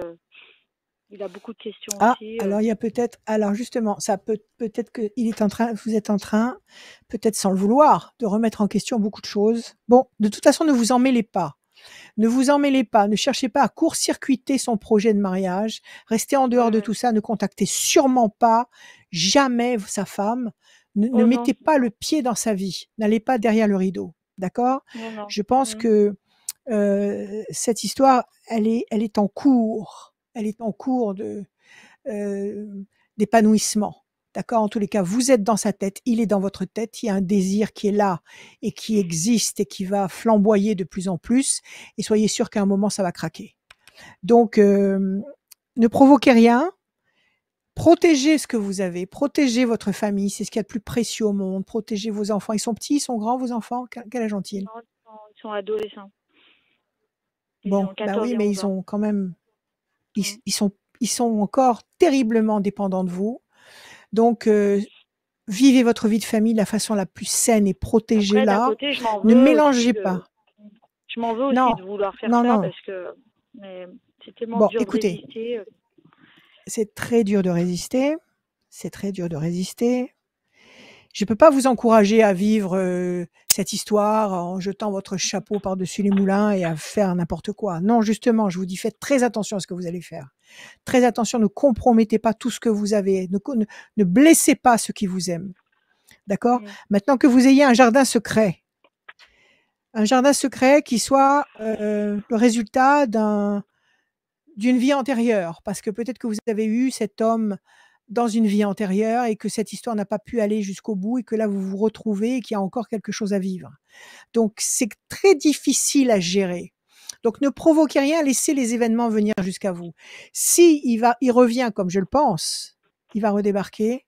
il a beaucoup de questions ah, aussi. alors il y a peut-être alors justement, ça peut-être que vous êtes en train, peut-être sans le vouloir, de remettre en question beaucoup de choses. Bon, de toute façon, ne vous en mêlez pas. Ne vous en mêlez pas, ne cherchez pas à court-circuiter son projet de mariage. Restez en dehors Ouais, de ouais. tout ça, ne contactez sûrement pas, jamais sa femme. Ne Oh non, mettez pas le pied dans sa vie. N'allez pas derrière le rideau, d'accord? non, non. Je pense Mhm. que, cette histoire, elle est en cours. Elle est en cours d'épanouissement. D'accord? En tous les cas, vous êtes dans sa tête, il est dans votre tête, il y a un désir qui est là et qui existe et qui va flamboyer de plus en plus et soyez sûr qu'à un moment, ça va craquer. Donc, ne provoquez rien, protégez ce que vous avez, protégez votre famille, c'est ce qu'il y a de plus précieux au monde, protégez vos enfants. Ils sont petits, ils sont grands, vos enfants? Quel âge ont-ils? Non, ils sont adolescents. Ils Bon, ont bah 14 oui, et mais 11 ils ans. ont quand même, Mhm. ils sont encore terriblement dépendants de vous. Donc, vivez votre vie de famille de la façon la plus saine et Après, d'un protégez-la. côté, je m'en Ne veux aussi mélangez de, pas. je m'en veux aussi Non, de vouloir faire non, ça non. parce que mais c'est tellement Bon, dur de écoutez, résister. c'est très dur de résister. C'est très dur de résister. Je ne peux pas vous encourager à vivre cette histoire en jetant votre chapeau par-dessus les moulins et à faire n'importe quoi. Non, justement, je vous dis, faites très attention à ce que vous allez faire. Très attention, ne compromettez pas tout ce que vous avez. Ne blessez pas ceux qui vous aiment. D'accord? Mm. Maintenant que vous ayez un jardin secret qui soit le résultat d'une vie antérieure, parce que peut-être que vous avez eu cet homme dans une vie antérieure et que cette histoire n'a pas pu aller jusqu'au bout et que là vous vous retrouvez et qu'il y a encore quelque chose à vivre. Donc c'est très difficile à gérer. Donc ne provoquez rien, laissez les événements venir jusqu'à vous. Si il revient comme je le pense, il va redébarquer.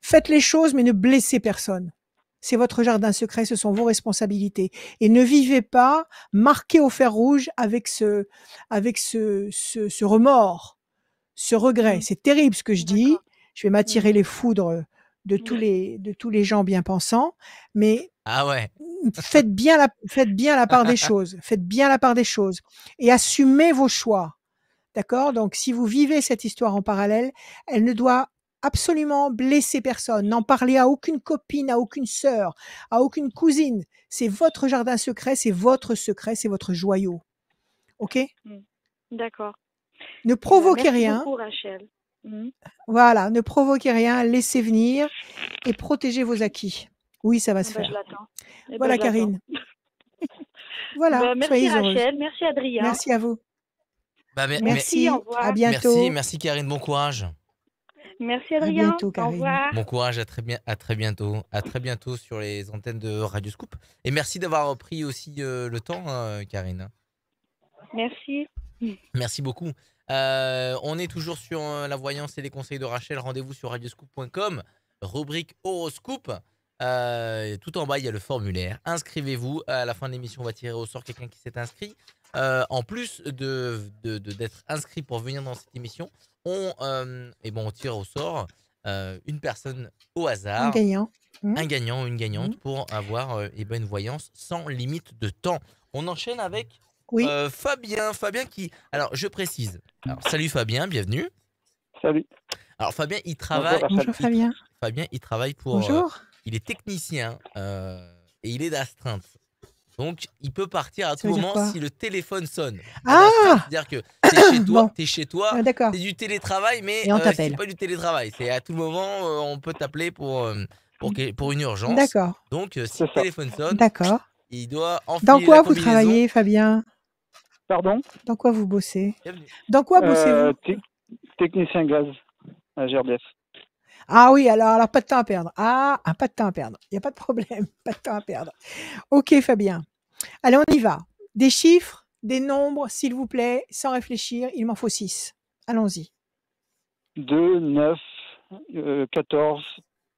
Faites les choses mais ne blessez personne. C'est votre jardin secret, ce sont vos responsabilités. Et ne vivez pas marqué au fer rouge avec ce remords, ce regret. Mm. C'est terrible ce que je dis. D'accord. Je vais Mm. m'attirer les foudres de tous les gens bien pensants, mais Ah ouais. faites bien la part des choses. Faites bien la part des choses et assumez vos choix. D'accord? Donc si vous vivez cette histoire en parallèle, elle ne doit absolument blesser personne. N'en parlez à aucune copine, à aucune sœur, à aucune cousine. C'est votre jardin secret, c'est votre secret, c'est votre joyau. OK? Mm. D'accord. Ne provoquez Merci rien. beaucoup, Rachel. Mm. Voilà, ne provoquez rien, laissez venir et protégez vos acquis. Oui, ça va se Je faire. l'attends. Eh ben, Voilà, je l'attends. Karine. Voilà, Merci soyez heureuse. Rachel, merci Adrien. Merci à vous. Bah, mais- Merci, au revoir. à bientôt. merci Karine, bon courage. Merci À Adrien. bientôt, Au Karine. revoir. Bon courage, à très bientôt. À très bientôt sur les antennes de Radio Scoop. Et merci d'avoir pris aussi le temps, Karine. Merci. Merci beaucoup. On est toujours sur la voyance et les conseils de Rachel. Rendez-vous sur radioscoop.com, rubrique horoscope. Tout en bas, il y a le formulaire. Inscrivez-vous. À la fin de l'émission, on va tirer au sort quelqu'un qui s'est inscrit. En plus d'être inscrit pour venir dans cette émission, on tire au sort une personne au Un hasard, gagnant. un gagnant ou une gagnante pour avoir une voyance sans limite de temps. On enchaîne avec Oui. Fabien. Fabien qui... Alors, je précise. Alors, salut Fabien, bienvenue. Salut. Alors, Fabien, il travaille... Bonjour Fabien. Fabien, il travaille pour... Bonjour. il est technicien et il est d'astreinte. Donc, il peut partir à Ça tout veut dire moment quoi? si le téléphone sonne. Ah! C'est-à-dire que t'es chez toi, Bon. t'es chez toi, Ah, d'accord. c'est du télétravail, mais Et on c'est t'appelle. pas du télétravail. C'est à tout moment, on peut t'appeler pour une urgence. D'accord. Donc, si C'est le ça. téléphone sonne, D'accord. il doit enfiler Dans la quoi vous combinaison. travaillez, Fabien? Pardon? Dans quoi vous bossez? Bienvenue. Dans quoi bossez-vous? Technicien gaz à GRDF. Ah oui, alors pas de temps à perdre. Pas de temps à perdre. Il n'y a pas de problème. Pas de temps à perdre. Ok, Fabien. Allez, on y va. Des chiffres, des nombres, s'il vous plaît, sans réfléchir. Il m'en faut 6. Allons-y. 2, 9, 14,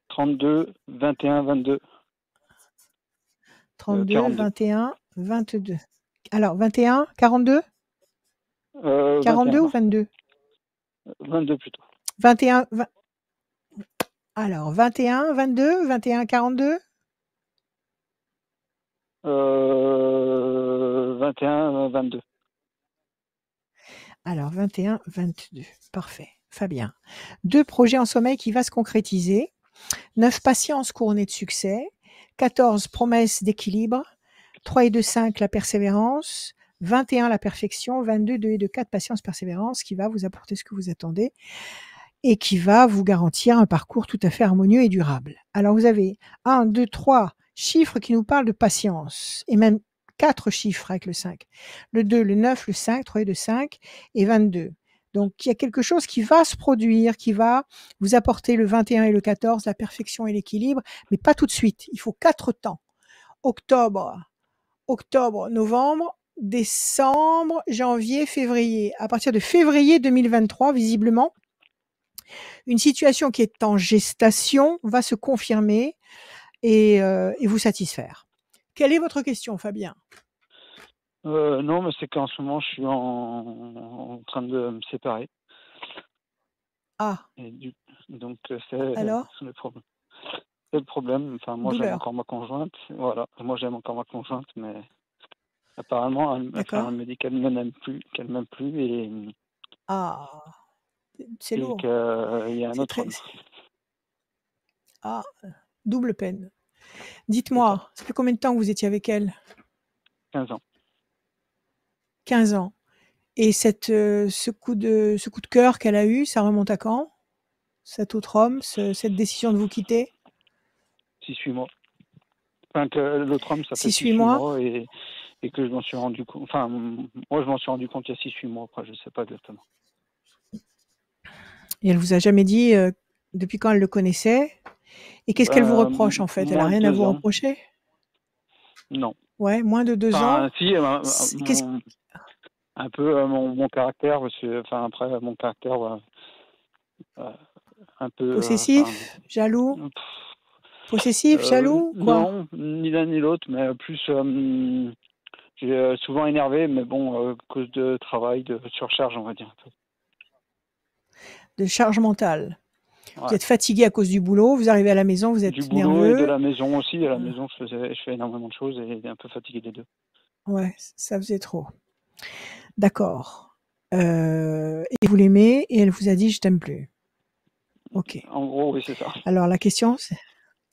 32, 21, 22. 32, 42. 21, 22. Alors, 21, 42? 42 ou 22? 22 plutôt. 21, 20... Alors, 21, 22, 21, 42? 21, 22. Alors, 21, 22. Parfait. Fabien. 2 projets en sommeil qui va se concrétiser. 9 patience couronnée de succès. 14 promesses d'équilibre. 3 et 2, 5 la persévérance. 21 la perfection. 22, 2 et 2, 4 patience, persévérance qui va vous apporter ce que vous attendez et qui va vous garantir un parcours tout à fait harmonieux et durable. Alors, vous avez 1, 2, 3 chiffres qui nous parlent de patience et même 4 chiffres avec le 5. Le 2, le 9, le 5, 3 et 2, 5 et 22. Donc, il y a quelque chose qui va se produire, qui va vous apporter le 21 et le 14, la perfection et l'équilibre, mais pas tout de suite. Il faut 4 temps. Octobre, novembre, décembre, janvier, février. À partir de février 2023, visiblement, une situation qui est en gestation va se confirmer et vous satisfaire. Quelle est votre question, Fabien? Non, mais c'est qu'en ce moment, je suis en train de me séparer. Ah, Et donc, c'est alors? le problème. c'est le problème. Enfin, moi, j'aime Douleur. encore ma conjointe. Voilà. Moi, j'aime encore ma conjointe, mais apparemment, elle D'accord. me dit qu'elle ne m'aime plus, Ah, c'est et lourd. qu'il y a un C'est autre très. homme. Ah, double peine. C'est ça. Dites-moi, ça fait combien de temps que vous étiez avec elle? 15 ans. 15 ans. Et ce coup de cœur qu'elle a eu, ça remonte à quand? Cet autre homme, cette décision de vous quitter? 6-8 mois. Enfin, que l'autre homme, ça fait 6-8 6-8 mois? mois et que je m'en suis rendu compte. Enfin, moi, je m'en suis rendu compte il y a 6-8 mois. Après, je ne sais pas exactement. Et elle vous a jamais dit depuis quand elle le connaissait? Et qu'est-ce qu'elle vous reproche en fait? Elle a Moins de rien à 2 vous ans. reprocher? Non. Ouais, moins de 2 ans. Enfin, si, Qu'est-ce un peu mon caractère, parce que, enfin, après, mon caractère, un peu, possessif, jaloux, possessif, jaloux, quoi? non, ni l'un ni l'autre, mais plus, j'ai souvent énervé, mais bon, à cause de travail, de surcharge, on va dire un peu. De charge mentale. Ouais. Vous êtes fatigué à cause du boulot, vous arrivez à la maison, vous êtes Du boulot et de nerveux. la maison aussi. À la maison, je fais énormément de choses et un peu fatigué des deux. Ouais, ça faisait trop. D'accord. Et vous l'aimez et elle vous a dit je t'aime plus. Ok. En gros, oui, c'est ça. Alors la question, c'est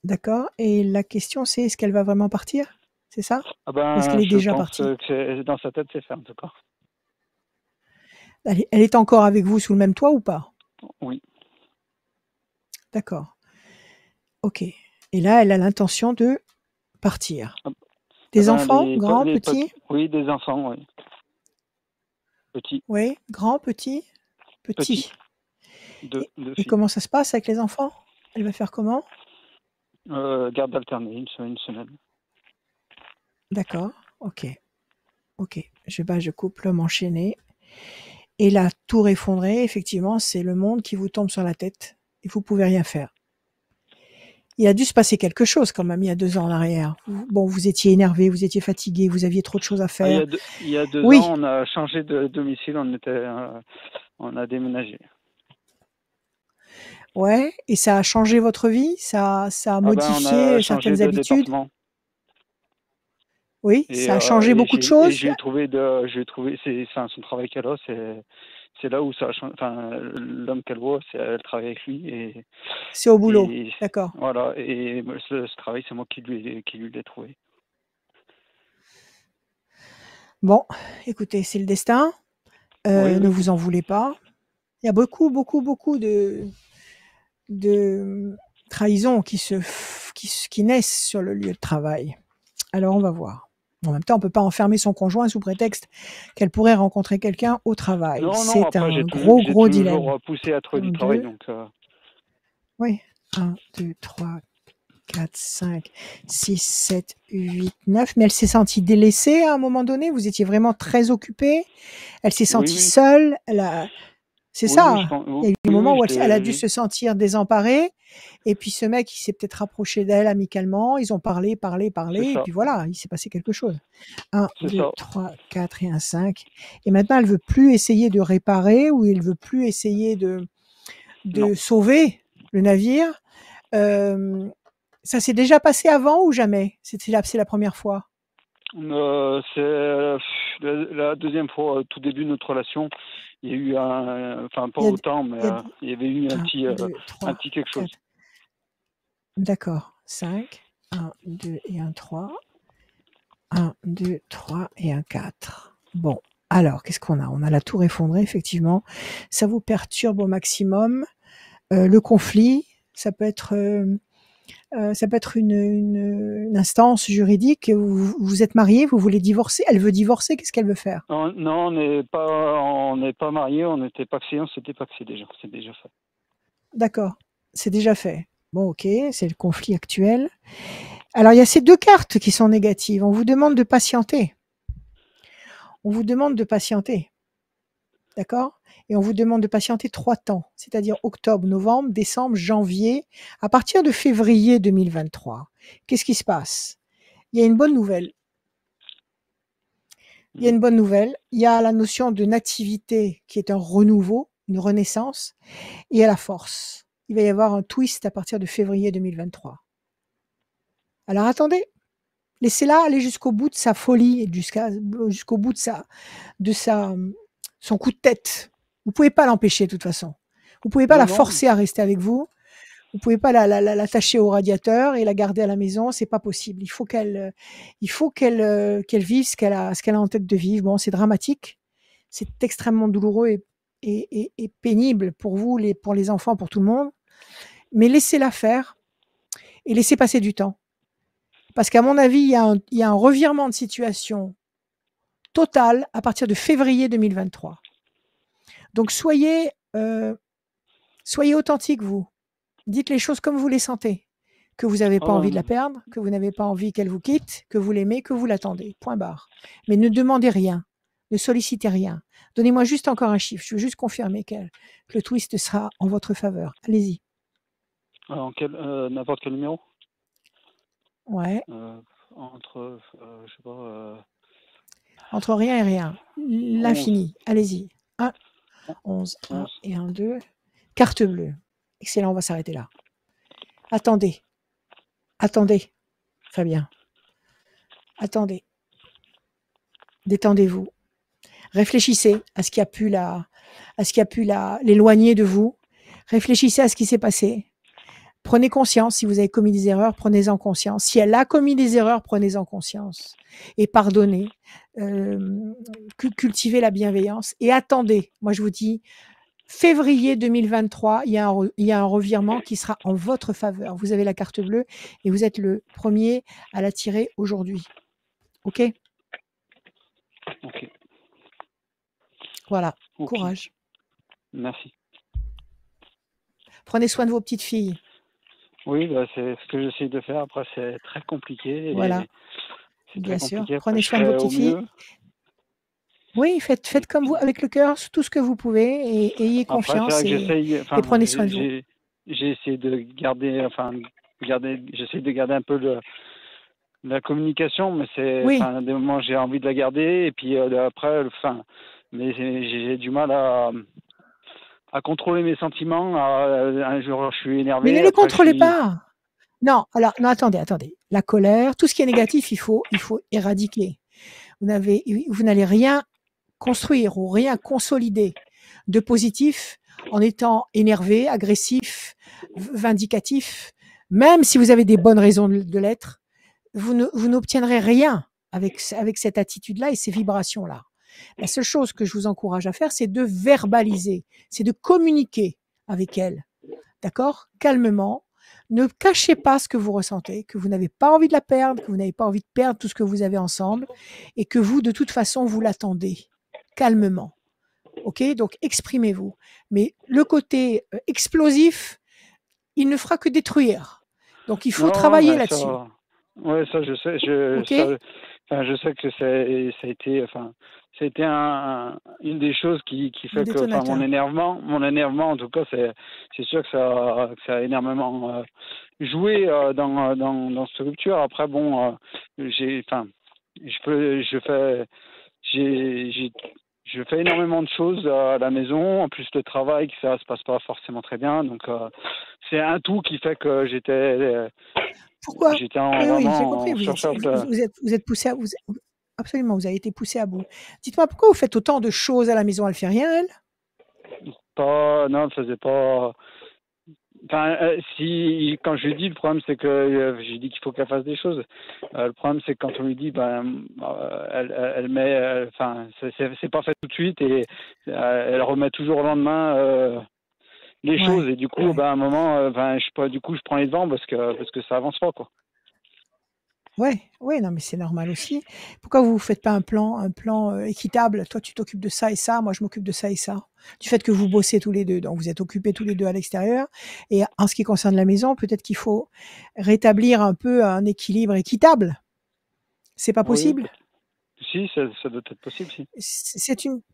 d'accord. Et la question, c'est est-ce qu'elle va vraiment partir? C'est ça? Ah Ou est-ce ben, qu'elle est je déjà pense partie? que dans sa tête, c'est fait en tout cas. Elle est encore avec vous sous le même toit ou pas? Oui. D'accord. Ok. Et là, elle a l'intention de partir. Ah Des ben, enfants, grands, petits? oui, des enfants, oui. Petits. Oui, grands, petits? Petits. Deux Et filles. comment ça se passe avec les enfants? Elle va faire comment? Garde alternée, une semaine. D'accord. Ok. Ok. Je coupe l'homme enchaîné. Et la tour effondrée, effectivement, c'est le monde qui vous tombe sur la tête et vous pouvez rien faire. Il a dû se passer quelque chose quand même il y a 2 ans en arrière. Bon, vous étiez énervé, vous étiez fatigué, vous aviez trop de choses à faire. Il y a 2 Oui. ans, on a changé de domicile, on a déménagé. Ouais. Et ça a changé votre vie? Ça a modifié on a changé certaines de habitudes? département. Oui, Et, ça a changé beaucoup de choses? j'ai trouvé, son travail qu'elle a, c'est là où ça a changé. Enfin, l'homme qu'elle voit, elle travaille avec lui et. C'est au boulot. D'accord. Voilà. Et ce travail, c'est moi qui lui l'ai trouvé. Bon, écoutez, c'est le destin. Oui. Ne vous en voulez pas. Il y a beaucoup de trahisons qui naissent sur le lieu de travail. Alors, on va voir. En même temps, on ne peut pas enfermer son conjoint sous prétexte qu'elle pourrait rencontrer quelqu'un au travail. Non, C'est après, un j'ai gros toujours dilemme. poussé à trouver du 1, travail. 2. Donc, Oui. 1, 2, 3, 4, 5, 6, 7, 8, 9. Mais elle s'est sentie délaissée à un moment donné? Vous étiez vraiment très occupé? Elle s'est sentie seule? C'est ça? Il y a eu des moments où elle a dû se sentir désemparée et puis ce mec, il s'est peut-être rapproché d'elle amicalement, ils ont parlé et puis voilà, il s'est passé quelque chose. 1, 2, 3, 4 et un 5 et maintenant elle veut plus essayer de réparer ou elle veut plus essayer de sauver le navire. Ça s'est déjà passé avant ou jamais? C'est la première fois? C'est la deuxième fois, au tout début de notre relation. Il y a eu enfin pas autant, mais il y avait eu un petit quelque chose. D'accord. 5, 1, 2 et un 3. 1, 2, 3 et un 4. Bon, alors, qu'est-ce qu'on a? On a la tour effondrée, effectivement. Ça vous perturbe au maximum. Le conflit, ça peut être une instance juridique. Vous êtes mariés, vous voulez divorcer. Elle veut divorcer, qu'est-ce qu'elle veut faire? Non, on n'est pas mariés, on n'était pacsés, on s'était pacsés déjà. C'est déjà fait. D'accord, c'est déjà fait. Bon, ok, c'est le conflit actuel. Alors, il y a ces 2 cartes qui sont négatives. On vous demande de patienter. D'accord? Et on vous demande de patienter 3 temps, c'est-à-dire octobre, novembre, décembre, janvier, à partir de février 2023. Qu'est-ce qui se passe? Il y a une bonne nouvelle. Il y a la notion de nativité qui est un renouveau, une renaissance, et il y a la force. Il va y avoir un twist à partir de février 2023. Alors attendez, laissez-la aller jusqu'au bout de sa folie, et jusqu'au bout de son coup de tête. Vous pouvez pas l'empêcher de toute façon. Vous pouvez pas Non, la non. forcer à rester avec vous. Vous pouvez pas l'attacher au radiateur et la garder à la maison, c'est pas possible. Il faut qu'elle vive ce qu'elle a en tête de vivre. Bon, c'est dramatique, c'est extrêmement douloureux et pénible pour vous, pour les enfants, pour tout le monde. Mais laissez-la faire et laissez passer du temps. Parce qu'à mon avis, il y a un revirement de situation total à partir de février 2023. Donc soyez authentique, vous. Dites les choses comme vous les sentez. Que vous n'avez pas envie de la perdre, que vous n'avez pas envie qu'elle vous quitte, que vous l'aimez, que vous l'attendez. Point barre. Mais ne demandez rien. Ne sollicitez rien. Donnez-moi juste encore un chiffre. Je veux juste confirmer que le twist sera en votre faveur. Allez-y. N'importe quel numéro? Ouais. Entre, je sais pas... Entre rien et rien. L'infini. Allez-y. 1, 11, 1 et 1, 2. Carte bleue. Excellent, on va s'arrêter là. Attendez, Fabien. Attendez. Détendez-vous. Réfléchissez à ce qui a pu l'éloigner de vous. Réfléchissez à ce qui s'est passé. Prenez conscience. Si vous avez commis des erreurs, prenez-en conscience. Si elle a commis des erreurs, prenez-en conscience. Et pardonnez. Cultivez la bienveillance. Et attendez. Moi, je vous dis, février 2023, il y a un revirement qui sera en votre faveur. Vous avez la carte bleue et vous êtes le premier à la tirer aujourd'hui. OK? Ok. Voilà. Okay. Courage. Merci. Prenez soin de vos petites filles. Oui, c'est ce que j'essaie de faire. Après, c'est très compliqué. Voilà. Bien sûr. Prenez soin de vos petites filles. Oui, faites comme vous, avec le cœur, tout ce que vous pouvez, et ayez confiance et prenez soin de vous. J'ai essayé de garder, j'essaie de garder un peu la communication, mais des moments j'ai envie de la garder, et puis après, mais j'ai du mal à contrôler mes sentiments. Un jour, je suis énervé. Mais ne les contrôlez pas. Non, attendez. La colère, tout ce qui est négatif, il faut éradiquer. Vous n'allez rien construire ou rien consolider de positif en étant énervé, agressif, vindicatif. Même si vous avez des bonnes raisons de l'être, vous n'obtiendrez rien avec cette attitude-là et ces vibrations-là. La seule chose que je vous encourage à faire, c'est de verbaliser, c'est de communiquer avec elle. D'accord? Calmement. Ne cachez pas ce que vous ressentez, que vous n'avez pas envie de la perdre, que vous n'avez pas envie de perdre tout ce que vous avez ensemble et que vous, de toute façon, vous l'attendez. Calmement. OK? Donc, exprimez-vous. Mais le côté explosif, il ne fera que détruire. Donc, il faut travailler là-dessus. Oui, ça, je sais. Je sais que ça a été, ça a été une des choses qui fait que mon énervement, en tout cas, c'est sûr que ça a énormément joué dans cette rupture. Après, bon, je fais énormément de choses à la maison, en plus le travail, que ça se passe pas forcément très bien. Donc, c'est un tout qui fait que j'étais... Pourquoi? J'étais Oui, j'ai compris. Vous êtes poussé à bout. Absolument, vous avez été poussé à bout. Dites-moi, pourquoi vous faites autant de choses à la maison? Elle fait rien, elle? Non, elle faisait pas... quand je lui dis, le problème c'est que je lui dis qu'il faut qu'elle fasse des choses. Le problème c'est que quand on lui dit, elle met, c'est pas fait tout de suite et elle remet toujours au lendemain les choses, et du coup, à un moment, je prends les devants parce que ça avance pas, quoi. Ouais, non, mais c'est normal aussi. Pourquoi vous faites pas un plan équitable? Toi, tu t'occupes de ça et ça, moi, je m'occupe de ça et ça. Du fait que vous bossez tous les deux, donc vous êtes occupés tous les deux à l'extérieur. Et en ce qui concerne la maison, peut-être qu'il faut rétablir un peu un équilibre équitable. C'est pas possible? Si, ça doit être possible, si.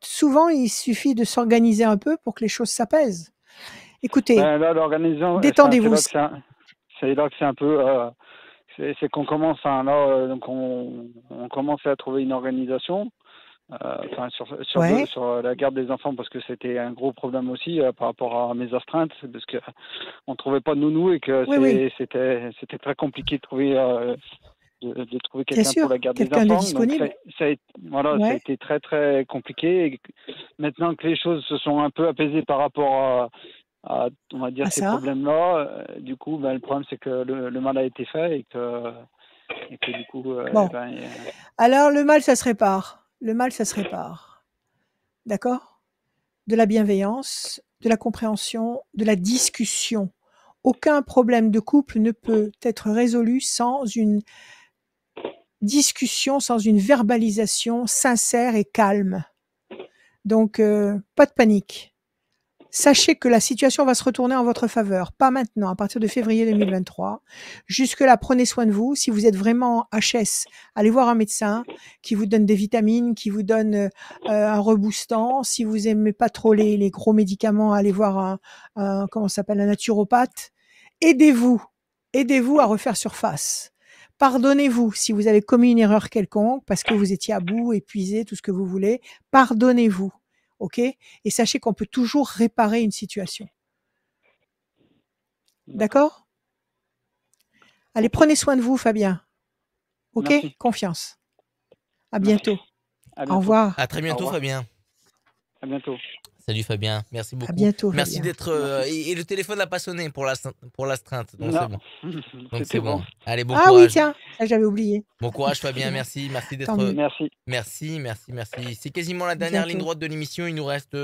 Souvent, il suffit de s'organiser un peu pour que les choses s'apaisent. Écoutez, détendez-vous. C'est là que c'est un peu... c'est qu'on commence, donc on commence à trouver une organisation. Enfin, Ouais. sur la garde des enfants, parce que c'était un gros problème aussi par rapport à mes astreintes, parce que on trouvait pas de nounou et que Oui. c'était très compliqué de trouver de trouver Bien quelqu'un pour la sûr. garde des Quelqu'un de enfants. Donc disponible. voilà, ça a Ouais. été très très compliqué. Et maintenant que les choses se sont un peu apaisées par rapport à on va dire À ces ça. problèmes-là, du coup, le problème c'est que le mal a été fait et que du coup, Bon. Alors, le mal, ça se répare. Le mal, ça se répare. D'accord? De la bienveillance, de la compréhension, de la discussion. Aucun problème de couple ne peut être résolu sans une discussion, sans une verbalisation sincère et calme. Donc, pas de panique. Sachez que la situation va se retourner en votre faveur, pas maintenant, à partir de février 2023. Jusque-là, prenez soin de vous. Si vous êtes vraiment HS, allez voir un médecin qui vous donne des vitamines, qui vous donne un reboostant. Si vous aimez pas trop les gros médicaments, allez voir comment ça s'appelle, un naturopathe. Aidez-vous à refaire surface. Pardonnez-vous si vous avez commis une erreur quelconque parce que vous étiez à bout, épuisé, tout ce que vous voulez. Pardonnez-vous. OK? Et sachez qu'on peut toujours réparer une situation. D'accord? Allez, prenez soin de vous, Fabien. OK? Merci. Confiance. À Merci. bientôt. À Au bientôt. revoir. À très bientôt, Au revoir. Fabien. À bientôt. Salut Fabien, merci beaucoup. À bientôt, Merci Fabien. d'être. Et le téléphone n'a pas sonné pour l'astreinte, donc Non. c'est bon. Donc C'était bon. Allez, bon Ah courage. oui, tiens, ça j'avais oublié. Bon courage Fabien, merci Tant mieux. d'être. Merci. Merci. C'est quasiment la dernière ligne Bientôt. droite de l'émission. Il nous reste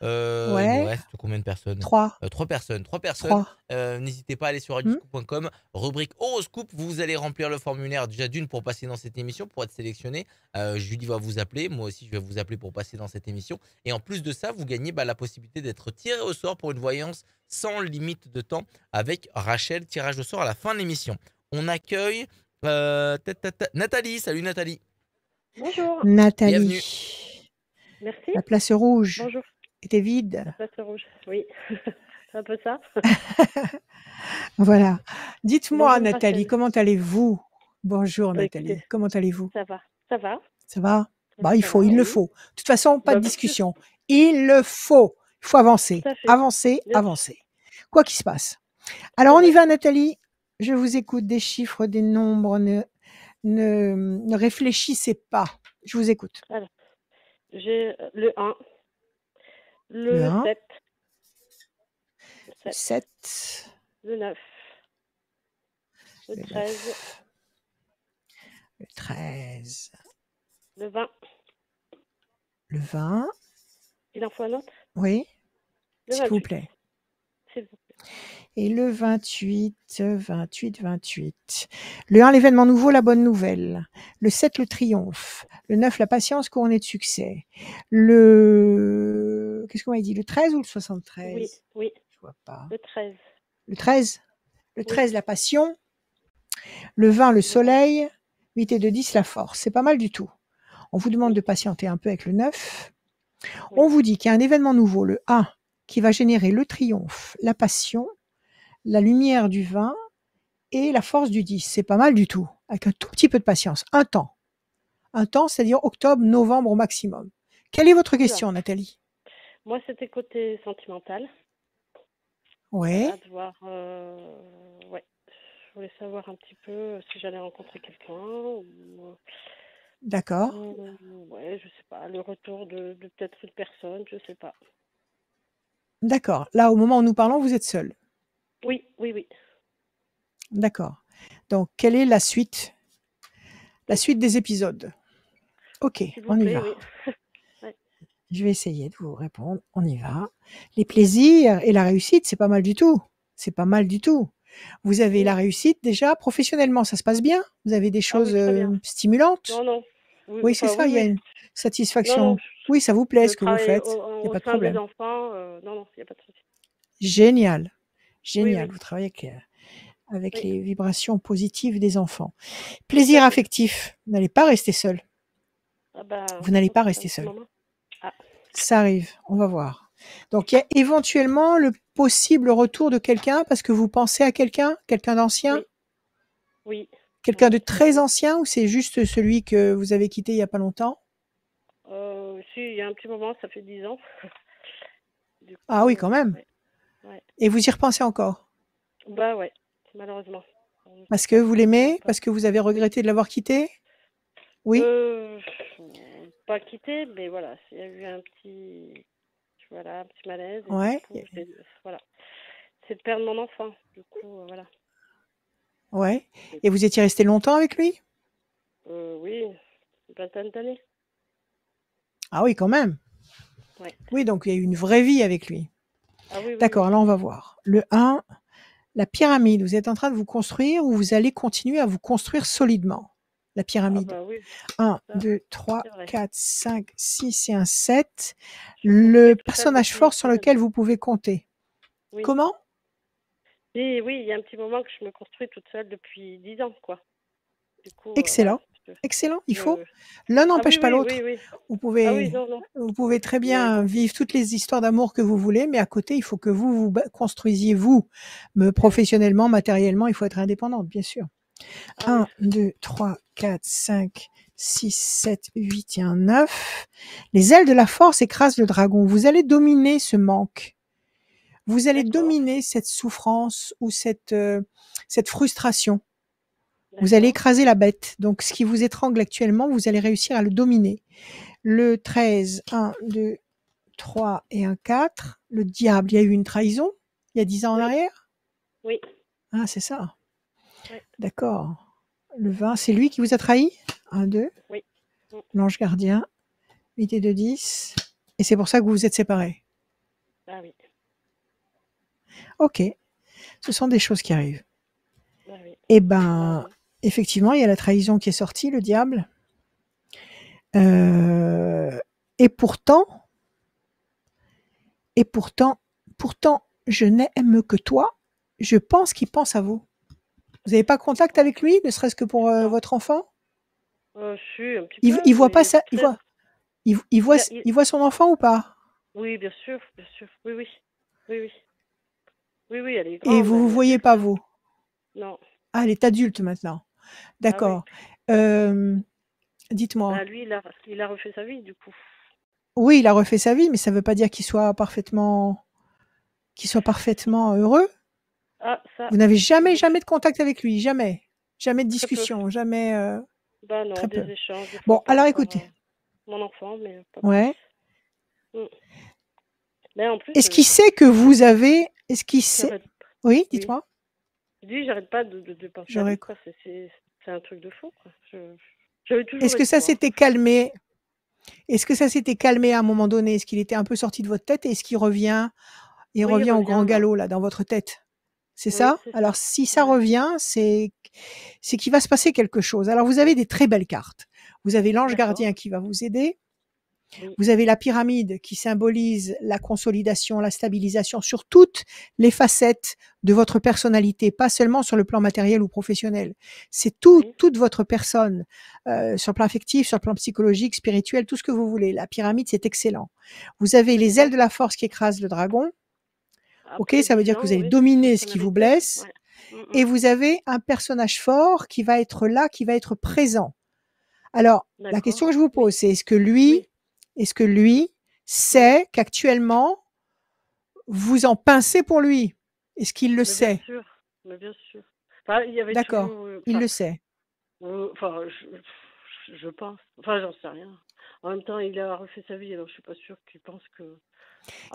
Ouais. combien de personnes? 3. 3 personnes. 3. N'hésitez pas à aller sur radioscoop.com, rubrique horoscope. Vous allez remplir le formulaire déjà d'une pour passer dans cette émission, pour être sélectionné. Julie va vous appeler. Moi aussi, je vais vous appeler pour passer dans cette émission. Et en plus de ça, vous gagnez la possibilité d'être tiré au sort pour une voyance sans limite de temps avec Rachel. Tirage au sort à la fin de l'émission. On accueille Nathalie. Salut Nathalie. Bonjour. Nathalie. Bienvenue. Merci. La place rouge Bonjour. était vide. La place rouge. Oui. C'est un peu ça. Voilà. Dites-moi, Bonjour, Nathalie, Rachel. comment allez-vous? Bonjour, Bah, Nathalie. écoutez, Comment allez-vous? ça va. Ça va. Ça va? Ça Bah, va, il ça faut, va, il le oui. faut. De toute façon, pas de Bien sûr. discussion. Il le faut. Il faut avancer. Tout à fait. Avancer, Bien sûr. avancer. Quoi qu'il se passe. Alors, on C'est y vrai. va, Nathalie. Je vous écoute. Des chiffres, des nombres. Ne réfléchissez pas. Je vous écoute. Alors, j'ai le 1, Le le 1, 7, le 7, le 9, le le 13, 9, le 13, le 20. le 20. Il en faut un autre? Oui, Le s'il vous 28. plaît. S'il vous plaît. Et le 28, 28, 28. Le 1, l'événement nouveau, la bonne nouvelle. Le 7, le triomphe. Le 9, la patience couronnée de succès. Qu'est-ce qu'on m'a dit? Le 13 ou le 73? Oui, oui, Je vois pas. le 13. Le 13? Le Oui. 13, la passion. Le 20, le soleil. 8 et 2, 10, la force. C'est pas mal du tout. On vous demande de patienter un peu avec le 9. Oui. On vous dit qu'il y a un événement nouveau, le 1, qui va générer le triomphe, la passion, la lumière du 20 et la force du 10. C'est pas mal du tout, avec un tout petit peu de patience. Un temps. Un temps, c'est-à-dire octobre, novembre au maximum. Quelle est votre Oula. question, Nathalie? Moi, c'était côté sentimental. Ouais. Voilà, de voir, ouais. Je voulais savoir un petit peu si j'allais rencontrer quelqu'un ou D'accord. ouais, je sais pas, le retour de peut-être une personne, je sais pas. D'accord. Là, au moment où nous parlons, vous êtes seul. Oui, oui, oui. D'accord. Donc, quelle est la suite? La suite des épisodes. Ok, S'il vous on y plaît, va. oui. Ouais. Je vais essayer de vous répondre. On y va. Les plaisirs et la réussite, c'est pas mal du tout. C'est pas mal du tout. Vous avez Oui. la réussite déjà professionnellement, ça se passe bien? Vous avez des Ah choses oui, très bien. stimulantes? Non, non. Oui, Oui, c'est enfin, ça, oui, il y a oui. une Non, satisfaction. non, Oui, ça vous plaît le ce que vous travail faites. Il n'y a au pas de sein des problème. enfants, non, non, il n'y a pas de souci. Génial. Oui, Génial. oui, Vous travaillez avec oui. les vibrations positives des enfants. Plaisir Tout à fait. affectif. Vous n'allez pas rester seul. Ah ben, Vous n'allez ça pas fait un rester petit seul. moment. Ah, Ça arrive. On va voir. Donc, il y a éventuellement le possible retour de quelqu'un parce que vous pensez à quelqu'un d'ancien, oui, oui. quelqu'un de Oui, très oui. ancien ou c'est juste celui que vous avez quitté il n'y a pas longtemps? Si, il y a un petit moment, ça fait 10 ans. Du Ah oui, coup, quand même. ouais, ouais. Et vous y repensez encore? Bah ouais, malheureusement. Parce que vous l'aimez? Parce que vous avez regretté de l'avoir quitté? Oui? Euh, Pas quitté, mais voilà, il y a eu un petit malaise. Et Ouais. du coup, voilà. C'est de perdre mon enfant. Du coup, voilà. Ouais. Et vous étiez resté longtemps avec lui? Oui, une vingtaine d'années. Ah oui, quand même. Ouais. Oui, donc il y a eu une vraie vie avec lui. Ah oui, oui, D'accord, oui. alors on va voir. Le 1, la pyramide, vous êtes en train de vous construire ou vous allez continuer à vous construire solidement? La Ah pyramide. bah oui, 1, ça, 2, 3, c'est vrai. 4, 5, 6 et un 7. Je Le construis toute seule personnage depuis fort sur des lequel années. vous pouvez compter. Oui. Comment? Et oui, il y a un petit moment que je me construis toute seule depuis 10 ans, quoi. Du coup, Excellent. voilà. Excellent, il faut. Je... L'un Ah oui, n'empêche pas oui, l'autre. oui, oui. Vous Ah oui, vous pouvez très vous avez bien compris. vivre toutes les histoires d'amour que vous voulez, mais à côté, il faut que vous construisiez vous, Oui. professionnellement, matériellement, il faut être indépendante, bien sûr. Ah 1, 2, 3, 4, 5, 6, 7, 8 et un 9. Les ailes de la force écrasent le dragon. Vous allez dominer ce manque. Vous allez D'accord, dominer cette souffrance ou cette frustration. Vous allez d'accord. écraser la bête. Donc, ce qui vous étrangle actuellement, vous allez réussir à le dominer. Le 13, 1, 2, 3 et un 4. Le diable, il y a eu une trahison il y a 10 ans en Oui, arrière? oui, Ah, c'est ça. oui, D'accord. Le 20, c'est lui qui vous a trahi? 1, 2. oui. Mm. L'ange gardien. 8 et 2, 10. Et c'est pour ça que vous vous êtes séparés. Ah oui, Ok. Ce sont des choses qui arrivent. ah oui. Eh Ah ben, oui. effectivement, il y a la trahison qui est sortie, le diable. Et pourtant, je n'aime que toi. Je pense qu'il pense à vous. Vous n'avez pas contact avec lui, ne serait-ce que pour Non, votre enfant? je suis un petit Il peu, voit pas mais ça, très. il voit son enfant ou pas? Oui, bien sûr, bien sûr. Oui, oui, oui, oui. Oui, oui, elle est Et grande, vous elle vous est voyez adulte. pas, vous? Non. Ah, elle est adulte maintenant. Ah oui. D'accord. Dites-moi. Bah lui, il a refait sa vie, du coup. Oui, il a refait sa vie, mais ça veut pas dire qu'il soit parfaitement heureux. Ah, ça, Vous n'avez jamais je- de contact avec lui, jamais. Jamais de très peu. discussion, jamais, Bah non, très des peu. échanges, des Bon, fois par alors rapport écoutez. à mon enfant, mais pas plus. Ouais. Mm. Mais en plus, Est-ce qu'il sait que vous avez, est-ce qu'il sait, j'arrête. oui, Oui. dites-moi. Je dis, j'arrête pas de penser à J'aurais lui, quoi? quoi. C'est un truc de fou, quoi. J'avais toujours Est-ce que ça espoir. s'était calmé? Est-ce que ça s'était calmé à un moment donné? Est-ce qu'il était un peu sorti de votre tête et est-ce qu'il revient, Oui, il au grand revient, là. galop, là, dans votre tête? C'est Oui, ça? c'est Alors, ça. si ça Ouais. revient, c'est qu'il va se passer quelque chose. Alors, vous avez des très belles cartes. Vous avez l'ange D'accord. gardien qui va vous aider. Oui. Vous avez la pyramide qui symbolise la consolidation, la stabilisation sur toutes les facettes de votre personnalité, pas seulement sur le plan matériel ou professionnel. C'est Oui. toute votre personne, sur le plan affectif, sur le plan psychologique, spirituel, tout ce que vous voulez. La pyramide, c'est excellent. Vous avez les ailes D'accord. de la force qui écrasent le dragon. Ok, Après ça veut 10 dire que vous ans, allez oui, c'est dominer ce qui vous personnalité. blesse. Ouais. Et vous avez un personnage fort qui va être là, qui va être présent. Alors, la question D'accord. que je vous Oui. pose, c'est Oui. est-ce que lui Oui. sait qu'actuellement, vous en pincez pour lui? Est-ce qu'il le Mais bien sait? sûr. Mais bien sûr. Enfin, il y avait D'accord, toujours. il le sait. Enfin, je pense. Enfin, j'en sais rien. En même temps, il a refait sa vie, alors je suis pas sûre qu'il pense que.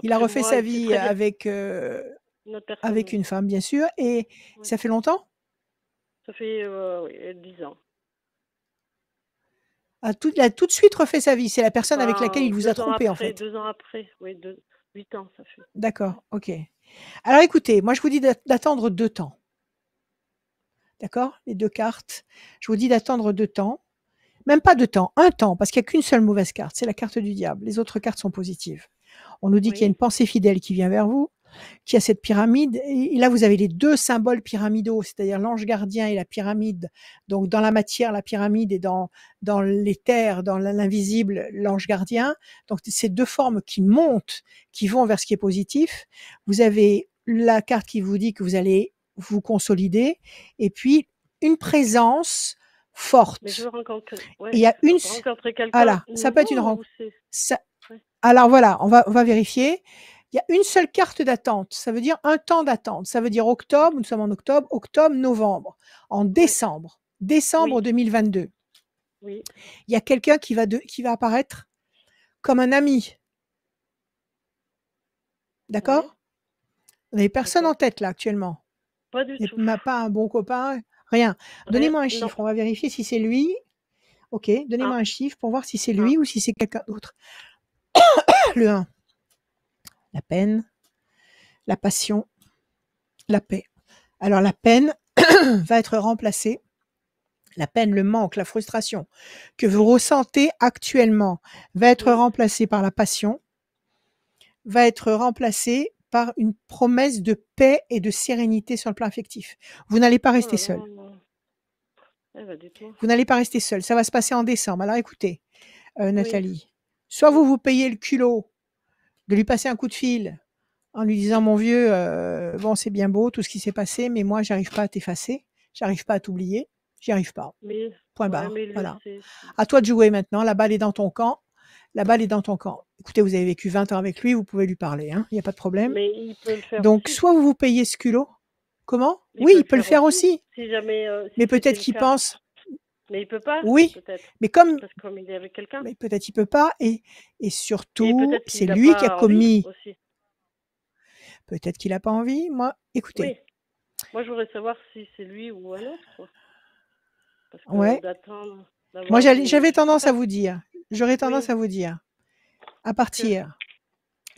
Il a Après refait moi, sa il sait vie très bien. Une autre personne, avec oui. une femme, bien sûr. Et Oui. ça fait longtemps? Ça fait oui, 10 ans. Il a tout de suite refait sa vie. C'est la personne avec laquelle Enfin, il vous a 2 ans trompé, en après, fait. 2 ans après. Oui, 8 ans, ça fait. D'accord, ok. Alors écoutez, moi je vous dis d'attendre 2 temps. D'accord? Les 2 cartes. Je vous dis d'attendre 2 temps. Même pas 2 temps, 1 temps, parce qu'il n'y a qu'une seule mauvaise carte, c'est la carte du diable. Les autres cartes sont positives. On nous dit qu'il y a Oui. une pensée fidèle qui vient vers vous, qu'il y a cette pyramide. Et là, vous avez les 2 symboles pyramidaux, c'est-à-dire l'ange gardien et la pyramide. Donc, dans la matière, la pyramide, et dans l'éther, dans l'invisible, l'ange gardien. Donc, ces 2 formes qui montent, qui vont vers ce qui est positif. Vous avez la carte qui vous dit que vous allez vous consolider, et puis une présence Mais je forte. veux rencontrer, Et ouais, il y a une, rencontrer quelqu'un voilà, ça peut être une nouveau rencontre. ou Ça, ouais. alors voilà, on va vérifier. Il y a une seule carte d'attente. Ça veut dire un temps d'attente. Ça veut dire octobre, nous sommes en octobre, octobre, novembre. En Ouais. décembre, décembre Oui, 2022, oui, il y a quelqu'un qui va apparaître comme un ami. ouais, D'accord? Vous n'avez personne en d'accord. tête là actuellement. Pas du Vous tout. n'avez pas un bon copain, rien. Rien, Donnez-moi un non. chiffre. On va vérifier si c'est lui. Ok, donnez-moi Un, un chiffre pour voir si c'est un. lui ou si c'est quelqu'un d'autre. Le 1, la peine, la passion, la paix. Alors la peine va être remplacée. La peine, le manque, la frustration que vous ressentez actuellement va être Oui. remplacée par la passion, va être remplacée par une promesse de paix et de sérénité sur le plan affectif. Vous n'allez pas Oh rester là seul. là. Eh ben, dites-moi. Vous n'allez pas rester seul. Ça va se passer en décembre. Alors écoutez, Oui, Nathalie, soit oui. vous vous payez le culot de lui passer un coup de fil en lui disant mon vieux, bon c'est bien beau tout ce qui s'est passé, mais moi j'arrive pas à t'effacer, j'arrive pas à t'oublier, j'y arrive pas. Mais, Point ouais, barre. mais il le Voilà. sait. À toi de jouer maintenant. La balle est dans ton camp. La balle est dans ton camp. Écoutez, vous avez vécu 20 ans avec lui, vous pouvez lui parler, hein, il n'y a pas de problème. Mais il peut le faire Donc, aussi. soit vous vous payez ce culot. Comment? Il Oui, peut il peut le faire aussi. Si jamais, si Mais c'était peut-être le qu'il cas. pense, Mais il peut pas, oui, peut-être. mais comme, Parce que comme il est avec quelqu'un. mais peut-être il peut pas. Et Et surtout, peut-être c'est qu'il n'a lui qui a pas envie commis. aussi. Peut-être qu'il n'a pas envie. Moi, écoutez, Oui. Moi, je voudrais savoir si c'est lui ou un autre, quoi. Parce que ouais. d'attendre, Moi, d'avoir j'avais je sais tendance à pas. vous dire, j'aurais tendance Oui, à vous dire, à que, partir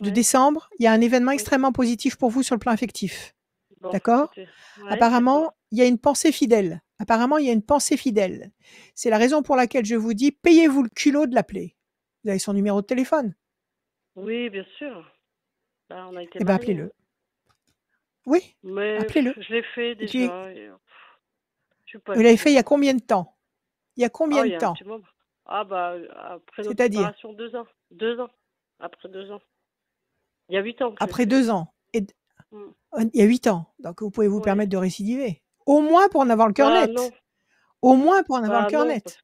de ouais, décembre, il y a un événement oui. extrêmement positif pour vous sur le plan affectif. Bon, D'accord? écoutez. Ouais, d'accord. Apparemment, il y a une pensée fidèle. Apparemment, il y a une pensée fidèle. C'est la raison pour laquelle je vous dis, payez-vous le culot de l'appeler. Vous avez son numéro de téléphone. Oui, bien sûr. Là, on a été Eh bien, mariés. appelez-le. Hein. Oui, Mais appelez-le. je l'ai fait Et puis, déjà. Et, je suis pas vous l'avez fait il y a sûre. combien de temps? Il y a combien Ah, il de y a un temps? petit moment. Ah, bah, après notre C'est-à-dire, séparation, 2 ans. 2 ans. Après 2 ans. Il y a 8 ans que je l'ai après fait. 2 ans. Et Mm. il y a 8 ans. Donc, vous pouvez vous Oui. permettre de récidiver. Au moins pour en avoir le cœur Bah, net. non. Au moins pour en avoir le Bah, cœur non. net.